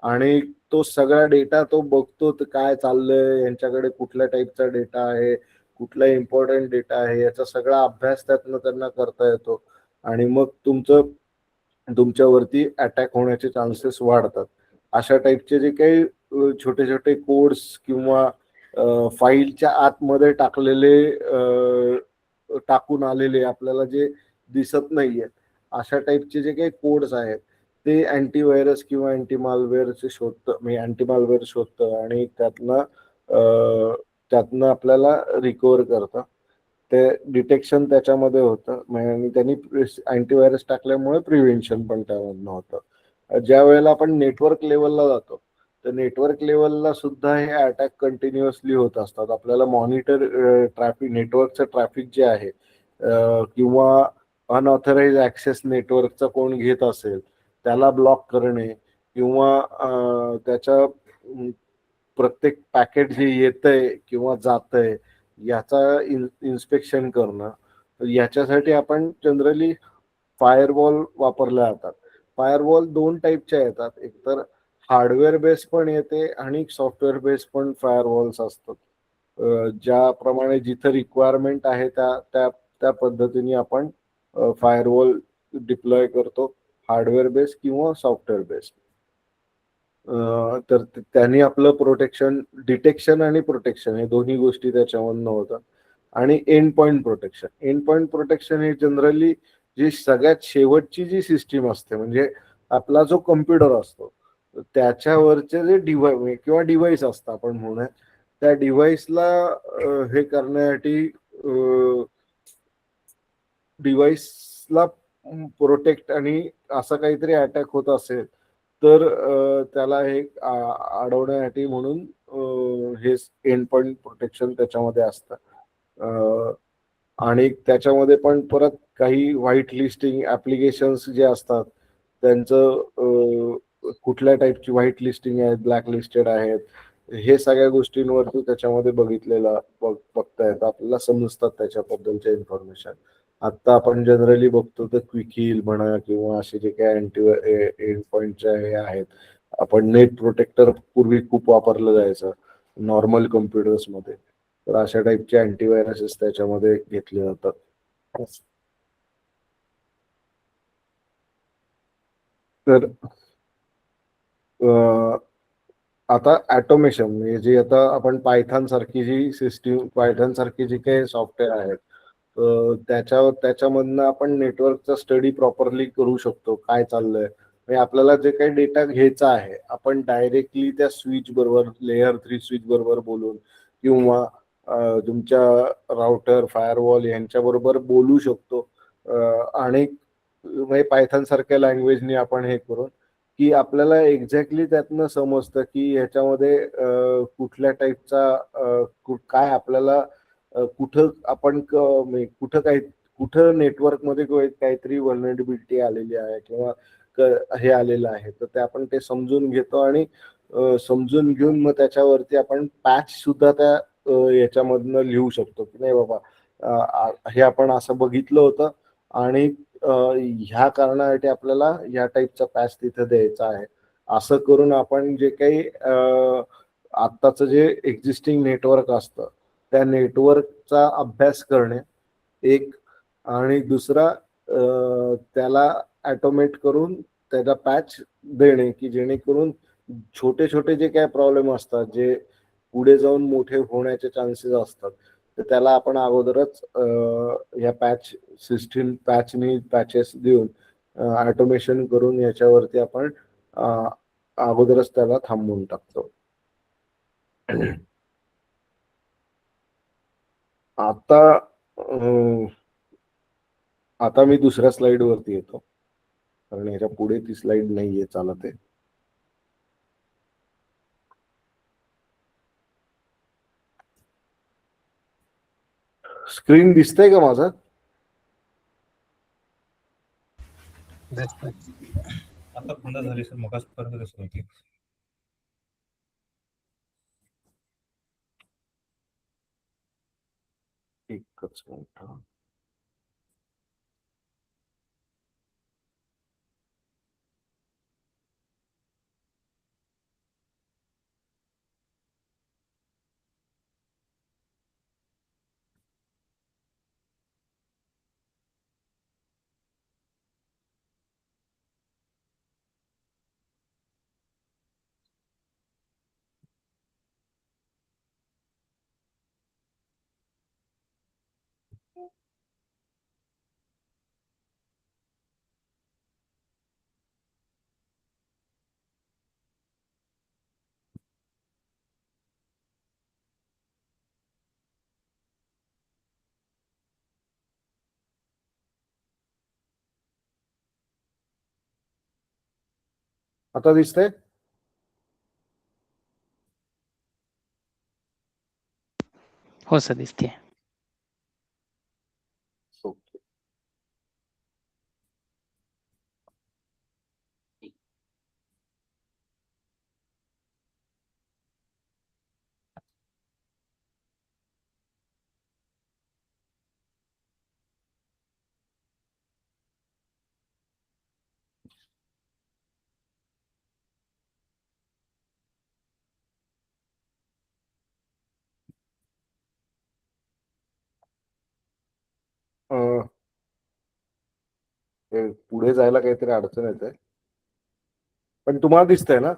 आणि तो सगळा डेटा तो बघतो तर काय चाललंय, यांच्याकडे कुठल्या टाईपचा डेटा आहे, कुठला इम्पॉर्टंट डेटा आहे, याचा सगळा अभ्यास त्यातनं त्यांना करता येतो आणि मग तुमच्यावरती अटॅक होण्याचे चान्सेस वाढतात. अशा टाईपचे जे काही छोटे छोटे कोड्स किंवा फाईलच्या आतमध्ये टाकून आलेले आपल्याला जे दिसत नाहीये अशा टाईपचे जे काही कोड्स आहेत ते अँटीव्हायरस किंवा अँटी मालवेअरचे शोधतं, म्हणजे अँटी मालवेअर शोधतं आणि त्यातनं आपल्याला रिकव्हर करतं. ते डिटेक्शन त्याच्यामध्ये होतं आणि त्यांनी अँटीव्हायरस टाकल्यामुळे प्रिव्हेन्शन पण त्यामधनं होतं. ज्या वेळेला आपण नेटवर्क लेवलला जातो तर नेटवर्क लेवलला सुद्धा हे अटॅक कंटिन्युअसली होत असतात. आपल्याला मॉनिटर ट्रॅफिक, नेटवर्कचं ट्रॅफिक जे आहे किंवा अनऑथराइज ऍक्सेस नेटवर्कचा कोण घेत असेल त्याला ब्लॉक करणे किंवा त्याच्या प्रत्येक पॅकेट जे येतंय किंवा जातंय याचा इन्स्पेक्शन करणं. याच्यासाठी आपण जनरली फायरवॉल वापरल्या जातात. फायरवॉल 2 टाईपच्या येतात, एक तर हार्डवेअर बेस पण येते आणि सॉफ्टवेअर बेस पण फायरवॉल्स असतात. ज्याप्रमाणे जिथं रिक्वायरमेंट आहे त्या पद्धतीने आपण फायरवॉल डिप्लॉय करतो, हार्डवेअर बेस किंवा सॉफ्टवेअर बेस. तर त्यांनी आपलं प्रोटेक्शन, डिटेक्शन आणि प्रोटेक्शन हे दोन्ही गोष्टी त्याच्यामधनं होतात. आणि एंड पॉइंट प्रोटेक्शन हे जनरली जी सगळ्यात शेवटची जी सिस्टीम असते, म्हणजे आपला जो कम्प्युटर असतो त्याच्यावरचे जे डिव्हाइस असतं आपण म्हणूया, त्या डिव्हाइसला हे करण्यासाठी डिव्हाइसला प्रोटेक्ट आणि असं काहीतरी अटॅक होत असेल तर त्याला हे अडवण्यासाठी म्हणून हे एंड पॉइंट प्रोटेक्शन त्याच्यामध्ये असतं. आणि त्याच्यामध्ये पण परत काही व्हाईट लिस्टिंग ऍप्लिकेशन्स जे असतात त्यांचं कुठल्या टाईपची व्हाईट लिस्टिंग आहेत, ब्लॅक लिस्टेड आहेत, हे सगळ्या गोष्टींवरती त्याच्यामध्ये बघता येतं, आपल्याला समजतात त्याच्याबद्दलच्या इन्फॉर्मेशन. आता आपण जनरली बघतो तर क्विक म्हणा किंवा असे जे काही एंड पॉइंटचे हे आहेत, आपण नेट प्रोटेक्टर पूर्वी खूप वापरलं जायचं नॉर्मल कम्प्युटर्स मध्ये, तर अशा टाईपचे अँटीव्हायरसेस त्याच्यामध्ये घेतले जातात. तर आता ऑटोमेशन म्हणजे जे आता आपण पायथॉन सारखी जी सिस्टीम, पायथॉन सारखी जी काही सॉफ्टवेअर आहेत त्याच्यामधनं आपण नेटवर्कचा स्टडी प्रॉपरली करू शकतो. काय चाललंय म्हणजे आपल्याला जे काही डेटा घ्यायचा आहे आपण डायरेक्टली त्या स्विच बरोबर, लेयर 3 स्विच बरोबर बोलून किंवा तुमच्या राउटर, फायरवॉल यांच्या बरोबर बोलू शकतो. आणि म्हणजे पायथॉन सारख्या लँग्वेजनी आपण हे करून की आपल्याला एक्झॅक्टली त्यातनं समजतं की ह्याच्यामध्ये कुठल्या टाईपचा काय आपल्याला कुठं आपण म्हणजे कुठं नेटवर्कमध्ये काहीतरी व्हलनरेबिलिटी आलेली आहे किंवा हे आलेलं आहे, तर ते आपण ते समजून घेतो आणि समजून घेऊन मग त्याच्यावरती आपण पॅच सुद्धा त्या याच्यामधनं लिहू शकतो की नाही बाबा हे आपण असं बघितलं होतं आणि ह्या कारणासाठी आपल्याला ह्या टाईपचा पॅच तिथे द्यायचा आहे. असं करून आपण जे काही आत्ताचं जे एक्झिस्टिंग नेटवर्क असतं त्या नेटवर्कचा अभ्यास करणे एक, आणि दुसरा त्याला ऑटोमेट करून त्याचा पॅच देणे की जेणेकरून छोटे छोटे जे काही प्रॉब्लेम असतात जे पुढे जाऊन मोठे होण्याचे चान्सेस असतात तर त्याला आपण अगोदरच या पॅच सिस्टीम पॅचेस देऊन ऑटोमेशन करून याच्यावरती आपण अगोदरच त्याला थांबवून टाकतो. आता आता मी दुसऱ्या स्लाइड वरती येतो कारण ह्याच्या पुढे ती स्लाइड नाहीये चालत आहे. स्क्रीन दिसतंय का माझं? आता पुन्हा झाली सर, मग परत दिसत होती. एकच मिनिट. आता दिसतंय? हो सर, दिसते. ओके. पुढे जायला काहीतरी अडचण येते पण तुम्हाला दिसतंय ना?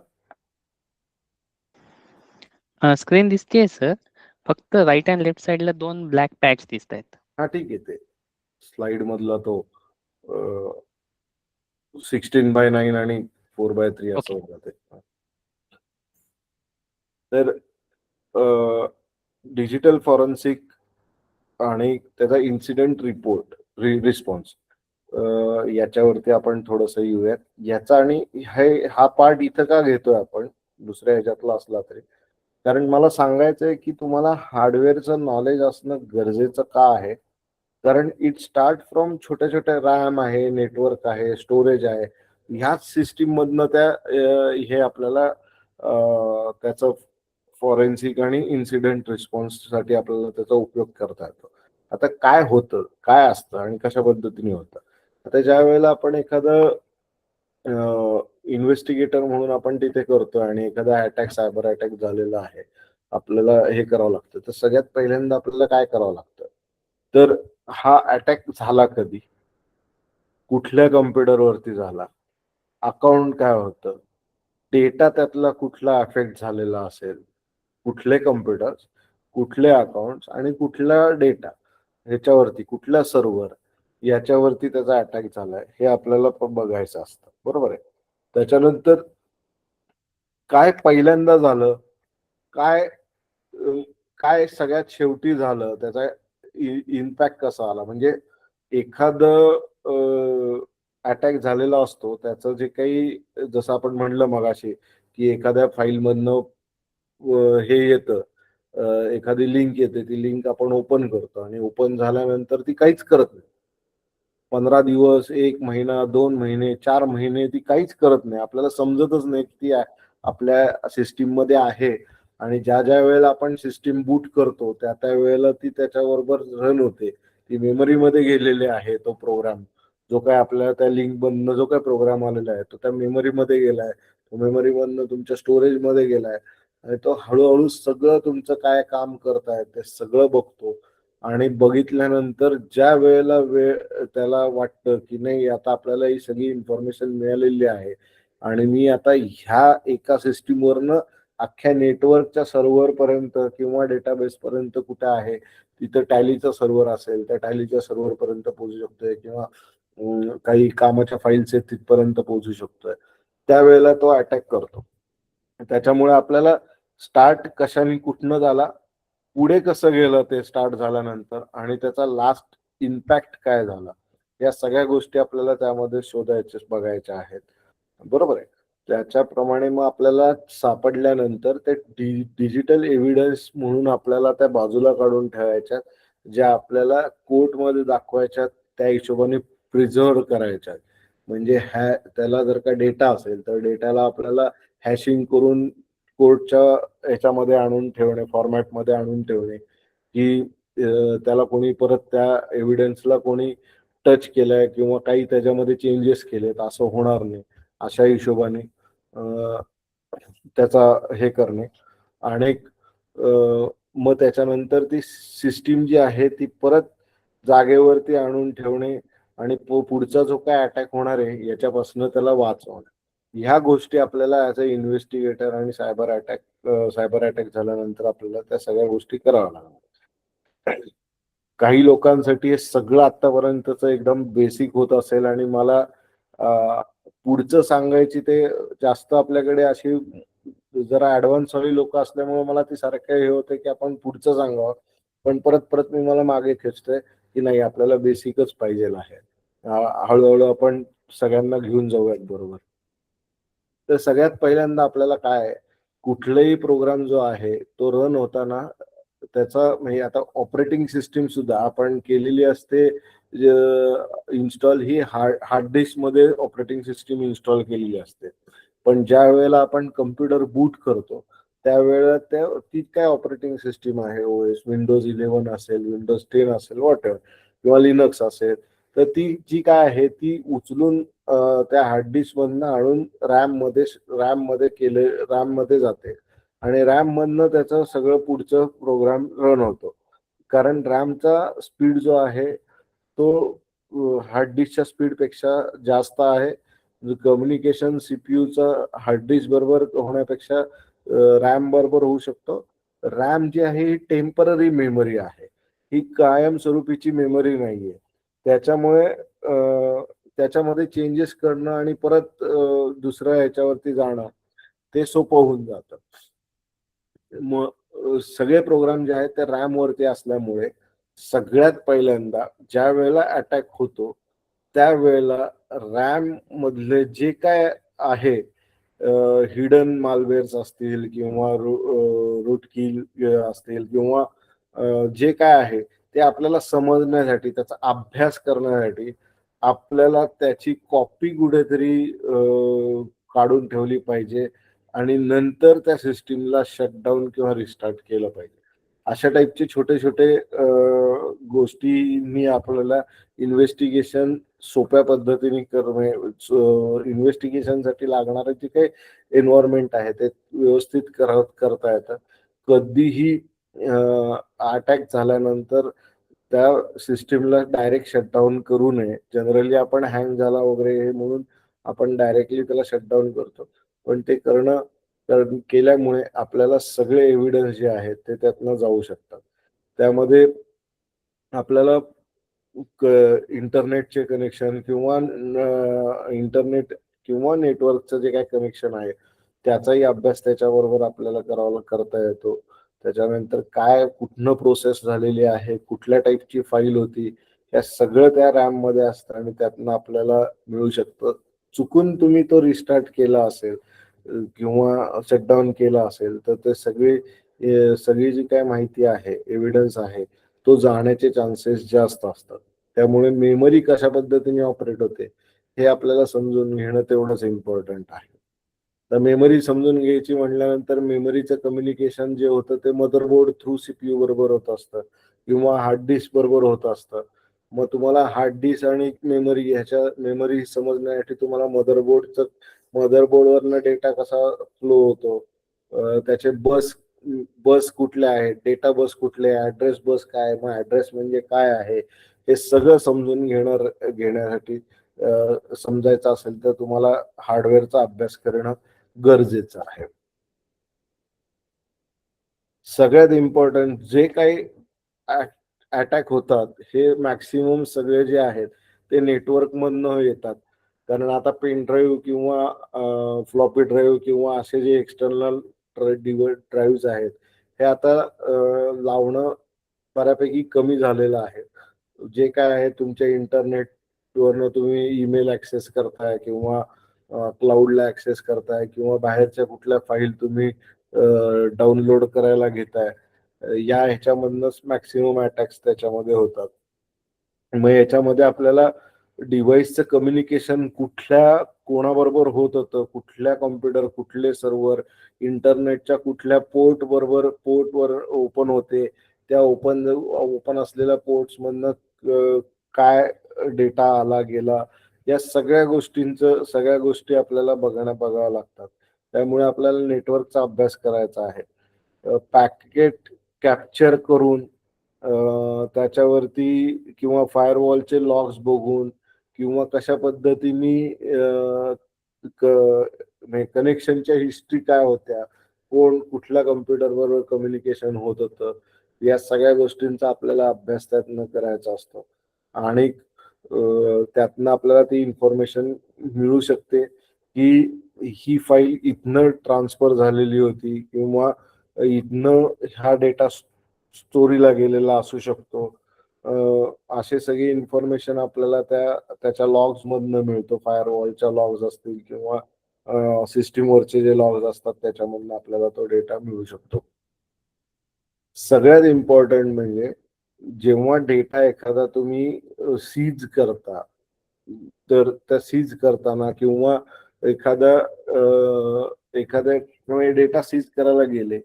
स्क्रीन दिसतेय सर, फक्त राईट अँड लेफ्ट साइडला 2 ब्लॅक पॅच दिसत आहेत. हा ठीक आहे. ते स्लाइड मधला तो 16:9 आणि 4:3 असं ओके. होतं ते. तर डिजिटल फॉरेन्सिक आणि त्याचा इन्सिडेंट रिस्पॉन्स याच्यावरती आपण थोडस येऊयात. याचा आणि हा पार्ट इथं का घेतोय आपण दुसऱ्या ह्याच्यातला असला तरी, कारण मला सांगायचंय की तुम्हाला हार्डवेअरचं नॉलेज असणं गरजेचं का आहे. कारण इट स्टार्ट फ्रॉम छोट्या छोट्या रॅम आहे, नेटवर्क आहे, स्टोरेज आहे, ह्याच सिस्टीम मधनं हे आपल्याला त्याचं फॉरेन्सिक आणि इन्सिडेंट रिस्पॉन्स साठी आपल्याला त्याचा उपयोग करता येतो. आता काय होतं, काय असतं आणि कशा पद्धतीने होतं. आता ज्या वेळेला आपण एखादं इन्व्हेस्टिगेटर म्हणून आपण तिथे करतोय आणि एखादा सायबर अटॅक झालेला आहे, आपल्याला हे करावं लागतं. तर सगळ्यात पहिल्यांदा आपल्याला काय करावं लागतं, तर हा अटॅक झाला कधी, कुठल्या कम्प्युटरवरती झाला, अकाउंट काय होतं, डेटा त्यातला कुठला अफेक्ट झालेला असेल, कुठले कम्प्युटर्स, कुठले अकाउंट्स आणि कुठला डेटा, ह्याच्यावरती कुठल्या सर्व्हर याच्यावरती त्याचा अटॅक झालाय हे आपल्याला बघायचं असतं. बरोबर आहे. त्याच्यानंतर काय पहिल्यांदा झालं, काय काय सगळ्यात शेवटी झालं, त्याचा इम्पॅक्ट कसा आला. म्हणजे एखादं अटॅक झालेला असतो त्याचं जे काही, जसं आपण म्हणलं मगाशी की एखाद्या फाईल मधनं हे येतं एखादी लिंक येते, ती लिंक आपण ओपन करतो आणि ओपन झाल्यानंतर ती काहीच करत नाही. 15 दिवस, 1 महिना, 2 महिने, 4 महिने ती काहीच करत नाही. आपल्याला समजतच नाही की ती आपल्या सिस्टीम मध्ये आहे आणि ज्या ज्या वेळेला आपण सिस्टीम बूट करतो त्या त्या वेळेला ती त्याच्याबरोबर रन होते. ती मेमरीमध्ये गेलेली आहे तो प्रोग्राम. जो काय आपल्याला त्या लिंक मधनं जो काय प्रोग्राम आलेला आहे तो त्या मेमरीमध्ये गेलाय. तो मेमरीमधनं तुमच्या स्टोरेजमध्ये गेलाय आणि तो हळूहळू सगळं तुमचं काय काम करताय ते सगळं बघतो. आणि बघितल्यानंतर ज्या वेळेला त्याला वाटतं की नाही आता आपल्याला ही सगळी इन्फॉर्मेशन मिळालेली आहे आणि मी आता ह्या एका सिस्टीमवरनं अख्ख्या नेटवर्कच्या सर्व्हर पर्यंत किंवा डेटाबेस पर्यंत कुठे आहे तिथं टॅलीचं सर्व्हर असेल त्या टॅलीच्या सर्व्हर पर्यंत पोहोचू शकतोय किंवा काही कामाच्या फाईल्स आहेत तिथपर्यंत पोहोचू शकतोय, त्यावेळेला तो अटॅक करतो. त्याच्यामुळे आपल्याला स्टार्ट कशाने कुठनं झाला, पुढे कसं गेलं ते स्टार्ट झाल्यानंतर आणि त्याचा लास्ट इम्पॅक्ट काय झाला, या सगळ्या गोष्टी आपल्याला त्यामध्ये बघायच्या आहेत. बरोबर आहे. त्याच्याप्रमाणे मग आपल्याला सापडल्यानंतर ते डिजिटल एव्हिडन्स म्हणून आपल्याला त्या बाजूला काढून ठेवायच्या, ज्या आपल्याला कोर्टमध्ये दाखवायच्या, त्या हिशोबाने प्रिझर्व करायच्या. म्हणजे त्याला जर का डेटा असेल तर डेटाला आपल्याला हॅशिंग करून कोर्टच्या ह्याच्यामध्ये आणून ठेवणे, फॉर्मॅटमध्ये आणून ठेवणे की त्याला कोणी परत त्या एव्हिडन्सला कोणी टच केलंय किंवा काही त्याच्यामध्ये चेंजेस केलेत असं होणार नाही, अशा हिशोबाने त्याचा हे करणे. आणि मग त्याच्यानंतर ती सिस्टीम जी आहे ती परत जागेवरती आणून ठेवणे आणि पुढचा जो काय अटॅक होणार आहे याच्यापासून त्याला वाचवणे. ह्या गोष्टी आपल्याला ऍज अ इन्व्हेस्टिगेटर आणि सायबर अटॅक झाल्यानंतर आपल्याला त्या सगळ्या गोष्टी कराव्या लागतात. काही लोकांसाठी हे सगळं आतापर्यंतच एकदम बेसिक होत असेल आणि मला पुढचं सांगायची ते जास्त आपल्याकडे अशी जरा ऍडव्हान्स वाली लोक असल्यामुळे मला ती सारखं हे होते की आपण पुढचं सांगावं, पण परत परत मी मला मागे खेचतोय की नाही आपल्याला बेसिकच पाहिजे आहे. हळूहळू आपण सगळ्यांना घेऊन जाऊयात बरोबर. तर सगळ्यात पहिल्यांदा आपल्याला काय, कुठलाही प्रोग्राम जो आहे तो रन होताना त्याचा म्हणजे आता ऑपरेटिंग सिस्टीम सुद्धा आपण केलेली असते इन्स्टॉल ही हार्ड डिस्क मध्ये ऑपरेटिंग सिस्टीम इन्स्टॉल केलेली असते. पण ज्या वेळेला आपण कम्प्युटर बूट करतो त्यावेळेला ती काय ऑपरेटिंग सिस्टीम आहे, ओएस विंडोज 11 असेल, विंडोज 10 असेल, वॉटेवर किंवा लिनक्स असेल, तर ती जी काय आहे ती उचलून त्या हार्ड डिस्क मधनं आणून रॅम मध्ये जाते आणि रॅम मधनं त्याचं सगळं पुढचं प्रोग्राम रन होतो. कारण रॅमचा स्पीड जो आहे तो हार्ड डिस्कच्या स्पीड पेक्षा जास्त आहे. कम्युनिकेशन सीपीयूचा हार्ड डिस्क बरोबर होण्यापेक्षा रॅम बरोबर होऊ शकतो. रॅम जी आहे ही टेम्पररी मेमरी आहे, ही कायमस्वरूपीची मेमरी नाहीये. त्याच्यामुळे त्याच्यामध्ये चेंजेस करणं आणि परत दुसऱ्या ह्याच्यावरती जाणं ते सोपं होऊन जातं. मग सगळे प्रोग्राम जे आहेत ते रॅम वरती असल्यामुळे सगळ्यात पहिल्यांदा ज्या वेळेला अटॅक होतो त्यावेळेला रॅम मधले जे काय आहे हिडन मालवेअर्स असतील किंवा रूटकिल असतील किंवा जे काय आहे ते आपल्याला समजण्यासाठी, त्याचा अभ्यास करण्यासाठी आपल्याला त्याची कॉपी कुठेतरी काढून ठेवली पाहिजे आणि नंतर त्या सिस्टीमला शटडाऊन किंवा रिस्टार्ट केलं पाहिजे. अशा टाईपचे छोटे छोटे गोष्टींनी आपल्याला इन्व्हेस्टिगेशन सोप्या पद्धतीने करणे, इन्व्हेस्टिगेशनसाठी लागणारे जे काही एन्व्हायरमेंट आहे ते व्यवस्थित करता येतं. कधीही अटॅक झाल्यानंतर त्या सिस्टीमला डायरेक्ट शटडाऊन करू नये. जनरली आपण हँग झाला वगैरे म्हणून आपण डायरेक्टली त्याला शटडाऊन करतो, पण ते केल्यामुळे आपल्याला सगळे एव्हिडन्स जे आहेत ते त्यातनं जाऊ शकतात. त्यामध्ये आपल्याला इंटरनेटचे कनेक्शन किंवा इंटरनेट किंवा नेटवर्कचं जे काही कनेक्शन आहे त्याचाही अभ्यास त्याच्याबरोबर आपल्याला करता येतो. त्याच्यानंतर काय कुठनं प्रोसेस झालेली आहे, कुठल्या टाईपची फाईल होती, या सगळं त्या रॅम मध्ये असतं आणि त्यातनं आपल्याला मिळू शकतं. चुकून तुम्ही तो रिस्टार्ट केला असेल किंवा शटडाऊन केला असेल तर ते सगळी सगळी जी काय माहिती आहे, एव्हिडन्स आहे, तो जाण्याचे चान्सेस जास्त असतात. त्यामुळे मेमरी कशा पद्धतीने ऑपरेट होते हे आपल्याला समजून घेणं तेवढंच इम्पॉर्टंट आहे. तर मेमरी समजून घ्यायची म्हटल्यानंतर मेमरीचं कम्युनिकेशन जे होतं ते मदरबोर्ड थ्रू सीपीयू बरोबर होत असतं किंवा हार्ड डिस्क बरोबर होत असतं. मग तुम्हाला हार्ड डिस्क आणि मेमरी समजण्यासाठी तुम्हाला मदरबोर्डवरनं डेटा कसा फ्लो होतो, त्याचे बस कुठले आहेत, डेटा बस कुठले, ऍड्रेस बस काय, मग ऍड्रेस म्हणजे काय आहे, हे सगळं समजून घेण्यासाठी समजायचं असेल तर तुम्हाला हार्डवेअरचा अभ्यास करणं गरजेचं आहे. सगळ्यात इम्पॉर्टंट जे काही अटॅक होतात हे मॅक्सिमम सगळे जे आहेत ते नेटवर्क मधनं येतात. कारण आता पेन ड्राईव्ह किंवा फ्लॉपी ड्राईव्ह किंवा असे जे एक्सटर्नल ड्राईव्ह आहेत हे आता लावणं बऱ्यापैकी कमी झालेलं आहे. जे काय आहे तुमच्या इंटरनेटवरनं तुम्ही ईमेल ऍक्सेस करताय किंवा क्लाउडला ऍक्सेस करताय किंवा बाहेरच्या कुठल्या फाईल तुम्ही डाउनलोड करायला घेताय, या ह्याच्यामधनच मॅक्सिमम अटॅक्स त्याच्यामध्ये होतात. मग याच्यामध्ये आपल्याला डिव्हाइसचं कम्युनिकेशन कोणाबरोबर होत होतं, कुठल्या कॉम्प्युटर, कुठले सर्व्हर, इंटरनेटच्या कुठल्या पोर्टवर ओपन होते, त्या ओपन असलेल्या पोर्ट्स मधनं काय डेटा आला गेला, या सगळ्या गोष्टी आपल्याला बघाव्या लागतात. त्यामुळे आपल्याला नेटवर्कचा अभ्यास करायचा आहे. पॅकेट कॅप्चर करून त्याच्यावरती किंवा फायरवॉलचे लॉग्स बघून किंवा कशा पद्धतीने कनेक्शनच्या हिस्ट्री काय होत्या, कोण कुठल्या कम्प्युटर बरोबर कम्युनिकेशन होत होतं, या सगळ्या गोष्टींचा आपल्याला अभ्यास त्यातनं करायचा असतो. आणि त्यातनं आपल्याला ती इन्फॉर्मेशन मिळू शकते की ही फाईल इथनं ट्रान्सफर झालेली होती किंवा इथनं हा डेटा स्टोरीला गेलेला असू शकतो. असे सगळी इन्फॉर्मेशन आपल्याला त्याच्या लॉग्स मधनं मिळतो. फायरवॉलच्या लॉग्स असतील किंवा सिस्टीमवरचे जे लॉग्स असतात त्याच्यामधनं आपल्याला तो डेटा मिळू शकतो. सगळ्यात इम्पॉर्टंट म्हणजे जेव्हा डेटा एखादा तुम्ही सीज करता, तर त्या सीज करताना किंवा एखाद्या डेटा सीज करायला गेले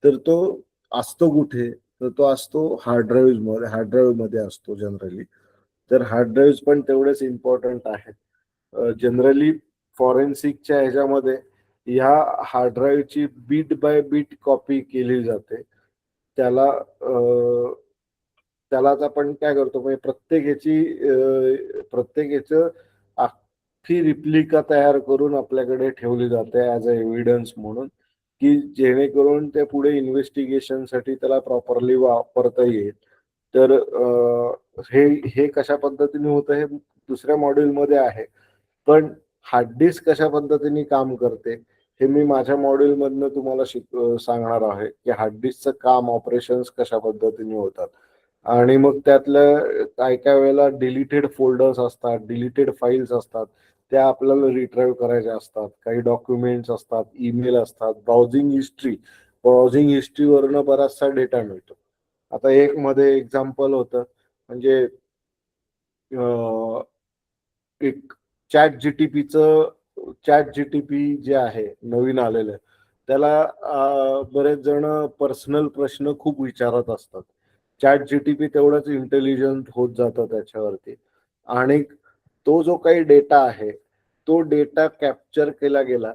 तर तो असतो कुठे, तर तो असतो हार्ड ड्राईव्ह मध्ये असतो जनरली. तर हार्ड ड्राईव्ह पण तेवढेच इम्पॉर्टंट आहेत. जनरली फॉरेन्सिकच्या ह्याच्यामध्ये ह्या हार्ड ड्राईव्हची बीट बाय बीट कॉपी केली जाते. त्यालाच आपण काय करतो, म्हणजे प्रत्येक ह्याचं अख्खी रिप्लिका तयार करून आपल्याकडे ठेवली जाते ऍज अ एव्हिडन्स म्हणून, की जेणेकरून ते पुढे इन्व्हेस्टिगेशनसाठी त्याला प्रॉपरली वापरता येईल. तर हे कशा पद्धतीने होतं हे दुसऱ्या मॉड्यूलमध्ये आहे. पण हार्ड डिस्क कशा पद्धतीने काम करते हे मी माझ्या मॉड्यूल मधनं तुम्हाला सांगणार आहे की हार्ड डिस्कचं काम, ऑपरेशन्स कशा पद्धतीने होतात. आणि मग त्यातलं काय वेळेला डिलीटेड फोल्डर्स असतात, डिलीटेड फाईल्स असतात, त्या आपल्याला रिट्राईव्ह करायच्या असतात. काही डॉक्युमेंट्स असतात, ईमेल असतात, ब्राउझिंग हिस्ट्रीवरनं बराचसा डेटा मिळतो. आता एक मध्ये एक्झाम्पल होतं म्हणजे एक चॅट जीटीपी जे आहे नवीन आलेलं, त्याला बरेच जण पर्सनल प्रश्न खूप विचारत असतात. चॅट जीटीपी तेवढंच इंटेलिजंट होत जातं त्याच्यावरती. आणि तो जो काही डेटा आहे तो डेटा कॅप्चर केला गेला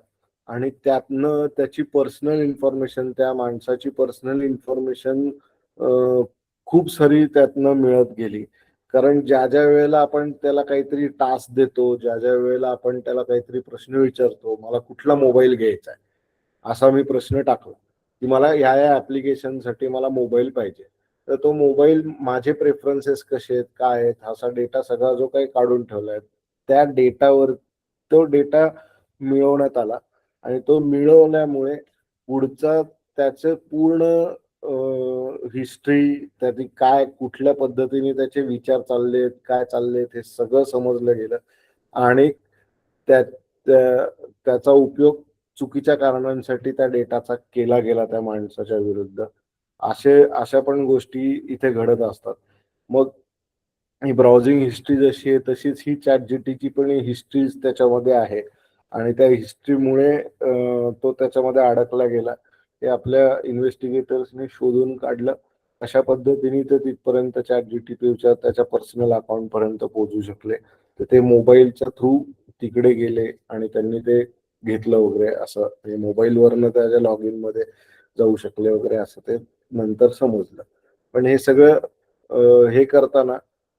आणि त्यातनं त्याची पर्सनल इन्फॉर्मेशन, त्या माणसाची पर्सनल इन्फॉर्मेशन खूप सारी त्यातनं मिळत गेली. कारण ज्या वेळेला आपण त्याला काहीतरी टास्क देतो, ज्या वेळेला आपण त्याला काहीतरी प्रश्न विचारतो, मला कुठला मोबाईल घ्यायचा आहे असा मी प्रश्न टाकला की मला या ऍप्लिकेशनसाठी मला मोबाईल पाहिजे, तर तो मोबाईल माझे प्रेफरन्सेस कसे आहेत, काय आहेत, असा डेटा सगळा जो काही काढून ठेवलाय त्या डेटावर तो डेटा मिळवण्यात आला. आणि तो मिळवल्यामुळे पुढचा त्याचं पूर्ण हिस्ट्री, त्याची काय कुठल्या पद्धतीने त्याचे विचार चाललेत, काय चाललेत हे सगळं समजलं गेलं. आणि त्याचा उपयोग चुकीच्या कारणांसाठी त्या डेटाचा केला गेला त्या माणसाच्या विरुद्ध, अशा पण गोष्टी इथे घडत असतात. मग ही ब्राउझिंग हिस्ट्री जशी आहे तशीच ही ChatGPT पण हिस्ट्री त्याच्यामध्ये आहे आणि त्या हिस्ट्रीमुळे तो त्याच्यामध्ये अडकला गेला. हे आपल्या इन्व्हेस्टिगेटर्सने शोधून काढलं. अशा पद्धतीने ते तिथपर्यंत ChatGPTच्या त्याच्या पर्सनल अकाउंट पर्यंत पोहोचू शकले. तर ते मोबाईलच्या थ्रू तिकडे गेले आणि त्यांनी ते घेतलं वगैरे असं, म्हणजे मोबाईलवरनं त्याच्या लॉग इन मध्ये जाऊ शकले वगैरे असं ते नंतर समजलं. पण हे सगळं हे करताना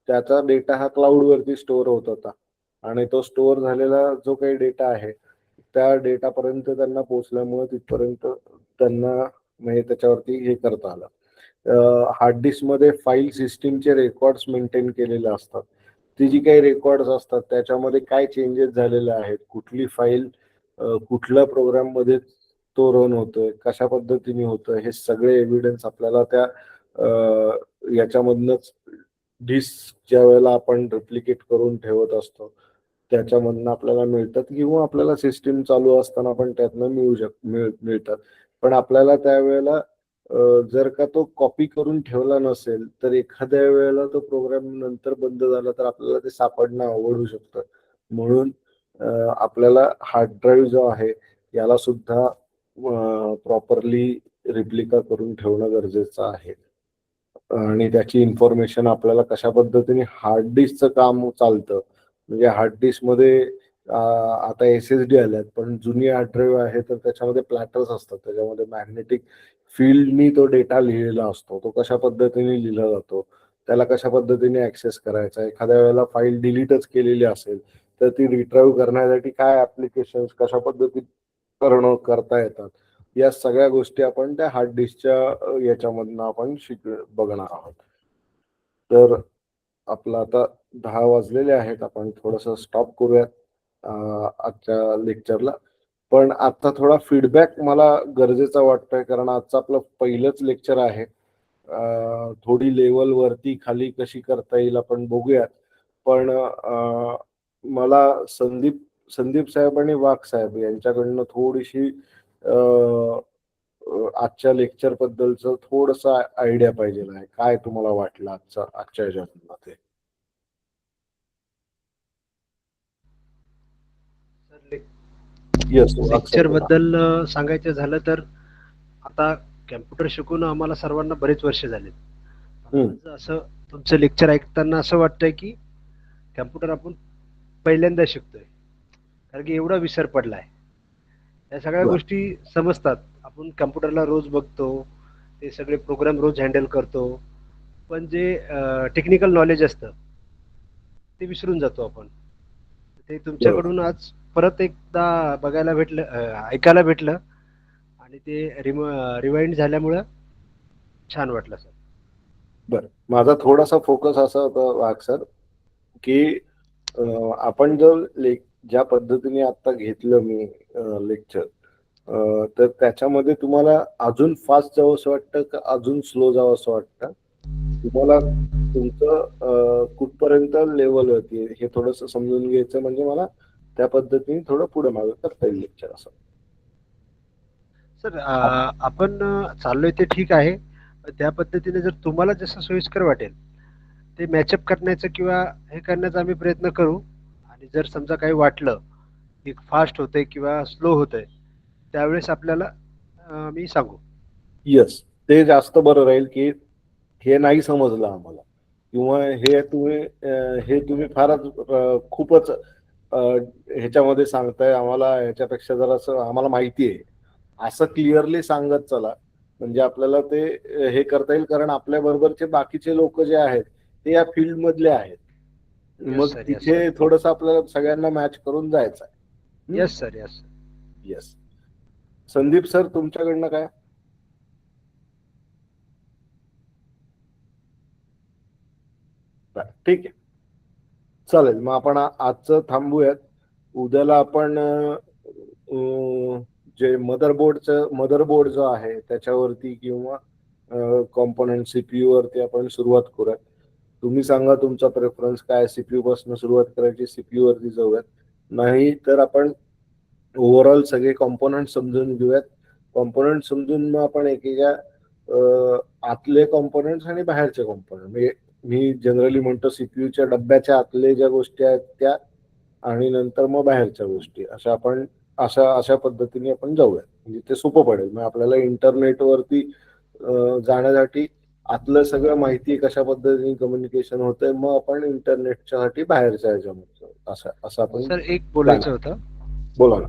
त्याचा डेटा हा क्लाउड वरती स्टोअर होत होता आणि तो स्टोअर झालेला जो काही डेटा आहे त्या डेटापर्यंत त्यांना पोहोचल्यामुळे तिथपर्यंत त्यांना म्हणजे त्याच्यावरती हे करता आलं. हार्ड डिस्क मध्ये फाईल सिस्टीमचे रेकॉर्ड्स मेंटेन केलेले असतात. ती जी काही रेकॉर्ड्स असतात त्याच्यामध्ये काय चेंजेस झालेले आहेत, कुठली फाईल कुठल्या प्रोग्राम मध्ये तो रन होतोय, कशा पद्धतीने होतोय, हे सगळे एव्हिडन्स आपल्याला त्या याच्यामधनच डिस्क ज्या वेळेला आपण रिप्लिकेट करून ठेवत असतो त्याच्यामधनं आपल्याला मिळतात किंवा आपल्याला सिस्टीम चालू असताना पण त्यातनं मिळतात. पण आपल्याला त्यावेळेला जर का तो कॉपी करून ठेवला नसेल तर एखाद्या वेळेला तो प्रोग्राम नंतर बंद झाला तर आपल्याला ते सापडणं अवघड होऊ शकतं. म्हणून आपल्याला हार्ड ड्राईव्ह जो आहे याला सुद्धा प्रॉपरली रिप्लिका करून ठेवणं गरजेचं आहे आणि त्याची इन्फॉर्मेशन आपल्याला कशा पद्धतीने हार्ड डिस्कचं काम चालतं, म्हणजे हार्ड डिस्क मध्ये आता SSD आल्यात पण जुनी हार्ड ड्राईव्ह आहे तर त्याच्यामध्ये प्लॅटर्स असतात, त्याच्यामध्ये मॅग्नेटिक फील्डनी तो डेटा लिहिलेला असतो, तो कशा पद्धतीने लिहिला जातो, त्याला कशा पद्धतीने ऍक्सेस करायचा, एखाद्या वेळेला फाईल डिलीटच केलेली असेल तर ती रिट्राईव्ह करण्यासाठी काय ऍप्लिकेशन कशा पद्धतीने करता येतात, या सगळ्या गोष्टी आपण त्या हार्ड डिस्कच्या याच्यामधनं आपण बघणार आहोत. तर आपलं आता 10 वाजलेले आहेत, आपण थोडस स्टॉप करूयात आजच्या लेक्चरला. पण आता थोडा फीडबॅक मला गरजेचा वाटतोय कारण आजचं आपलं पहिलंच लेक्चर आहे. थोडी लेवल वरती खाली कशी करता येईल आपण बघूयात. पण मला संदीप साहेब आणि वाघ साहेब यांच्याकडनं थोडीशी आजच्या लेक्चर बद्दलचं थोडस आयडिया पाहिजे आहे. काय तुम्हाला वाटलं आजच्या ह्याच्यामध्ये? येस, लेक्चर बद्दल सांगायचं झालं तर आता कॅम्प्युटर शिकून आम्हाला सर्वांना बरेच वर्ष झाले. असं तुमचं लेक्चर ऐकताना असं वाटतंय की कॅम्प्युटर आपण पहिल्यांदा शिकतोय, कारण की एवढा विसर पडलाय. या सगळ्या गोष्टी समजतात. आपण कॅम्प्युटरला रोज बघतो, ते सगळे प्रोग्राम रोज हँडल करतो, पण जे टेक्निकल नॉलेज असतं ते विसरून जातो आपण. ते तुमच्याकडून आज परत एकदा बघायला भेटलं, ऐकायला भेटलं आणि ते रिवाइंड झाल्यामुळं छान वाटलं सर. बरं, माझा थोडासा फोकस असा होता वाघ सर की आपण जर ज्या पद्धतीने आता घेतलं मी लेक्चर, तर त्याच्यामध्ये तुम्हाला अजून फास्ट जावं असं वाटतं का अजून स्लो जावं असं वाटतं? तुम्हाला तुमचं कुठपर्यंत लेवल होती हे थोडंसं समजून घ्यायचं, म्हणजे मला त्या पद्धतीने थोडं पुढे मागे करता येईल लेक्चर असं. सर आपण चाललोय ते ठीक आहे, त्या पद्धतीने जर तुम्हाला जसं सोयीस्कर वाटेल ते मॅचअप करण्याचं किंवा हे करण्याचा आम्ही प्रयत्न करू. आणि जर समजा काही वाटलं की फास्ट होतंय किंवा स्लो होतंय त्यावेळेस आपल्याला मी सांगू. येस, ते जास्त बरं राहील की हे नाही समजलं आम्हाला किंवा हे तुम्ही फारच खूपच ह्याच्यामध्ये सांगताय आम्हाला, ह्याच्यापेक्षा जरा आम्हाला माहिती आहे असं क्लिअरली सांगत चला, म्हणजे आपल्याला ते हे करता येईल. कारण आपल्या बरोबरचे बाकीचे लोक जे आहेत ते या फील्ड मधले आहेत, मग तिथे थोडस आपल्याला सगळ्यांना मॅच करून जायचं आहे. Yes sir, yes yes. Sandeep sir तुमच्याकडनं काय? ठीक आहे, चालेल. मग आपण आजचं थांबूयात. उद्याला आपण जे मदरबोर्ड जो आहे त्याच्यावरती किंवा कॉम्पोनंट CPU वरती आपण सुरुवात करूयात. तुम्ही सांगा तुमचा प्रेफरन्स काय, CPU पासून सुरुवात करायची, CPU वरती जाऊयात, नाही तर आपण ओव्हरऑल सगळे कॉम्पोनंट समजून घेऊयात. कॉम्पोनंट समजून मग आपण एकेका आतले कॉम्पोनंट्स आणि बाहेरचे कॉम्पोनंट, म्हणजे मी जनरली म्हणतो सीपीयूच्या डब्याच्या आतले ज्या गोष्टी आहेत त्या, आणि नंतर मग बाहेरच्या गोष्टी, अशा पद्धतीने आपण जाऊया. म्हणजे ते सोपं पडेल. मग आपल्याला इंटरनेटवरती जाण्यासाठी आतलं सगळं माहिती कशा पद्धतीने कम्युनिकेशन होतंय, मग आपण इंटरनेटच्या साठी बाहेरच्या ह्याच्यामध्ये असं आपण. सर एक बोलायचं होतं. बोला ना.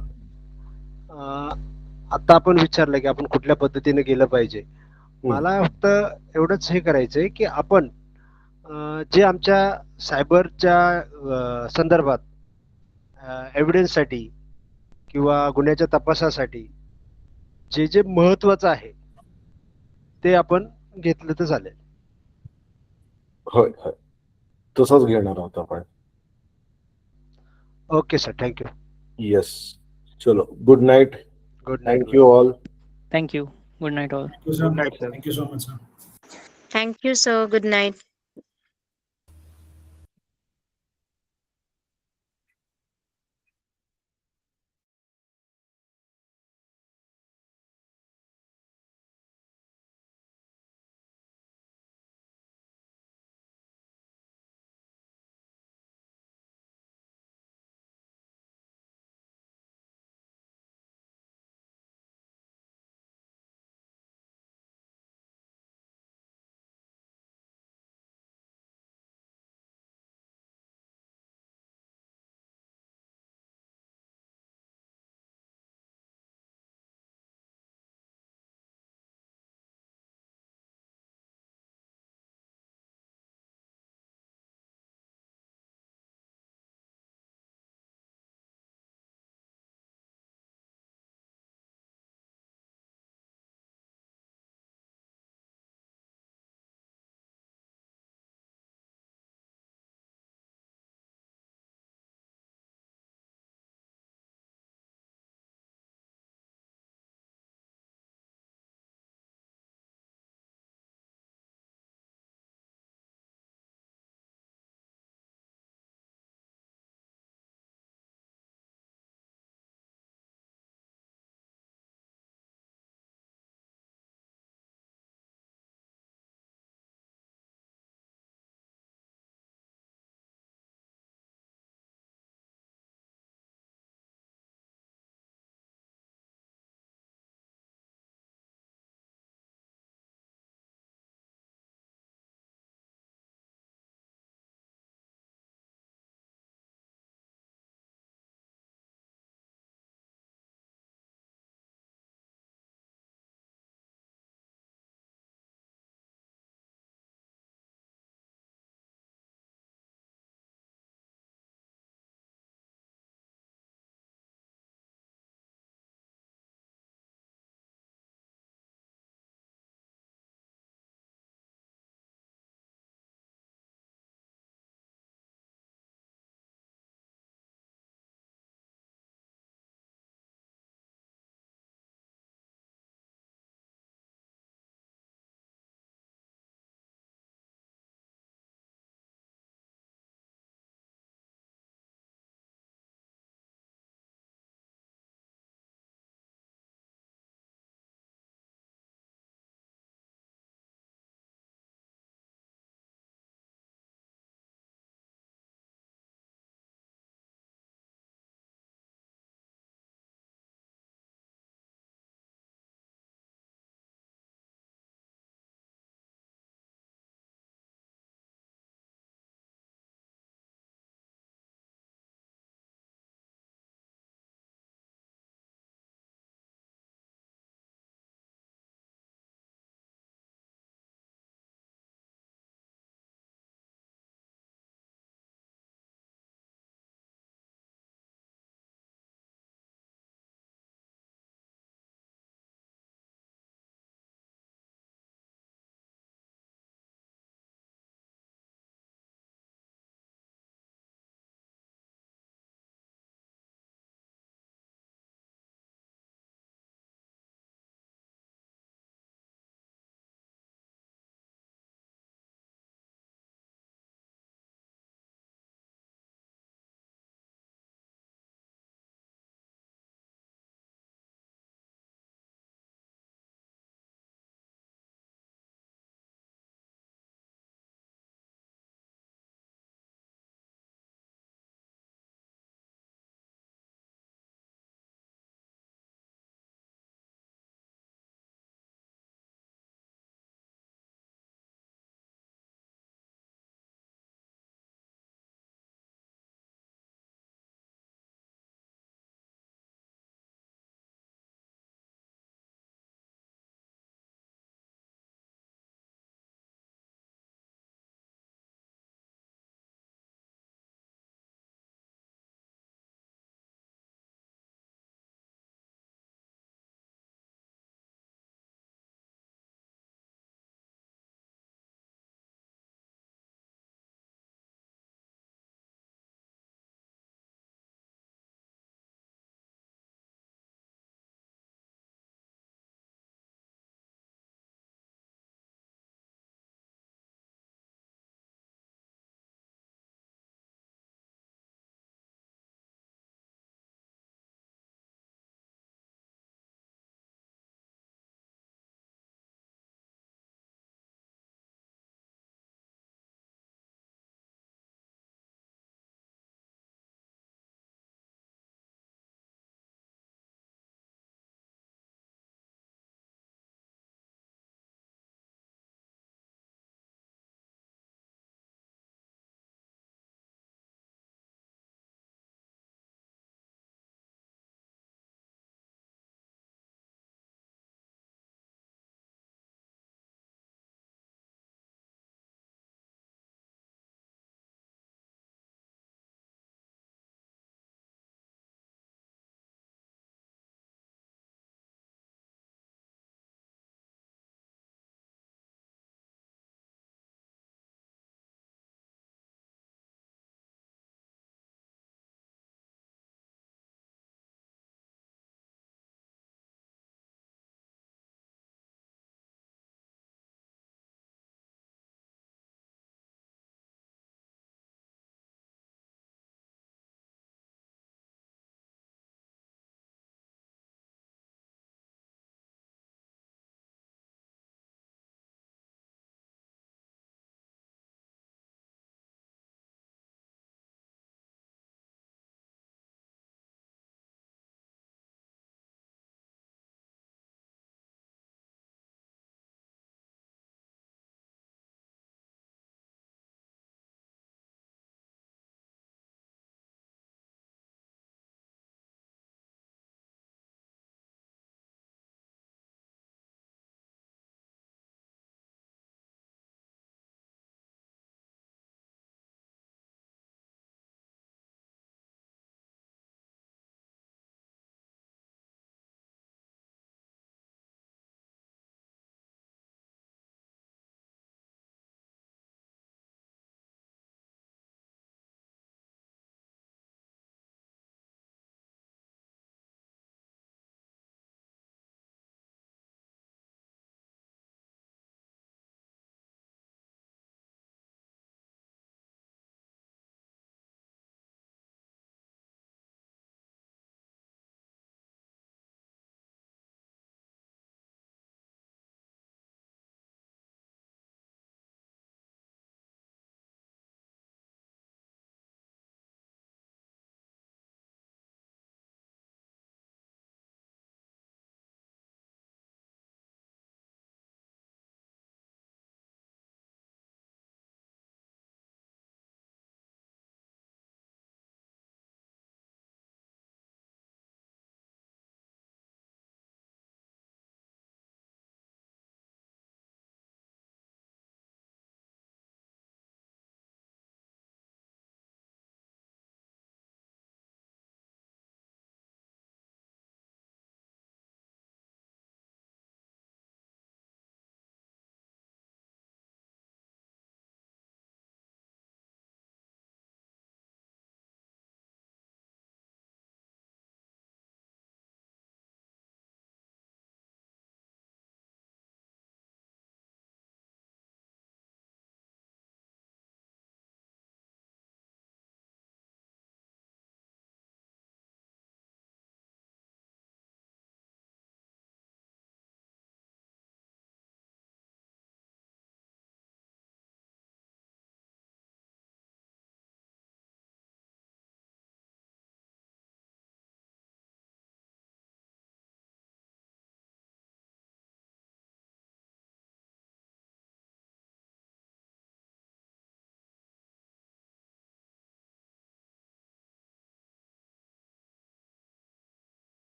आता आपण विचारलं की आपण कुठल्या पद्धतीने गेलं पाहिजे. मला फक्त एवढंच हे करायचंय की आपण जे आमच्या सायबरच्या संदर्भात एव्हिडन्ससाठी किंवा गुन्ह्याच्या तपासासाठी जे जे महत्वाचं आहे ते आपण घेतलं तर चालेल. होय होय, तसंच घेणार आहोत आपण. Okay sir, thank you. येस, चलो, good night. Good night. Thank you all. Thank you. Good night all. Thank you, sir. Good night, sir. Thank you so much, sir. Thank you, sir. Good night.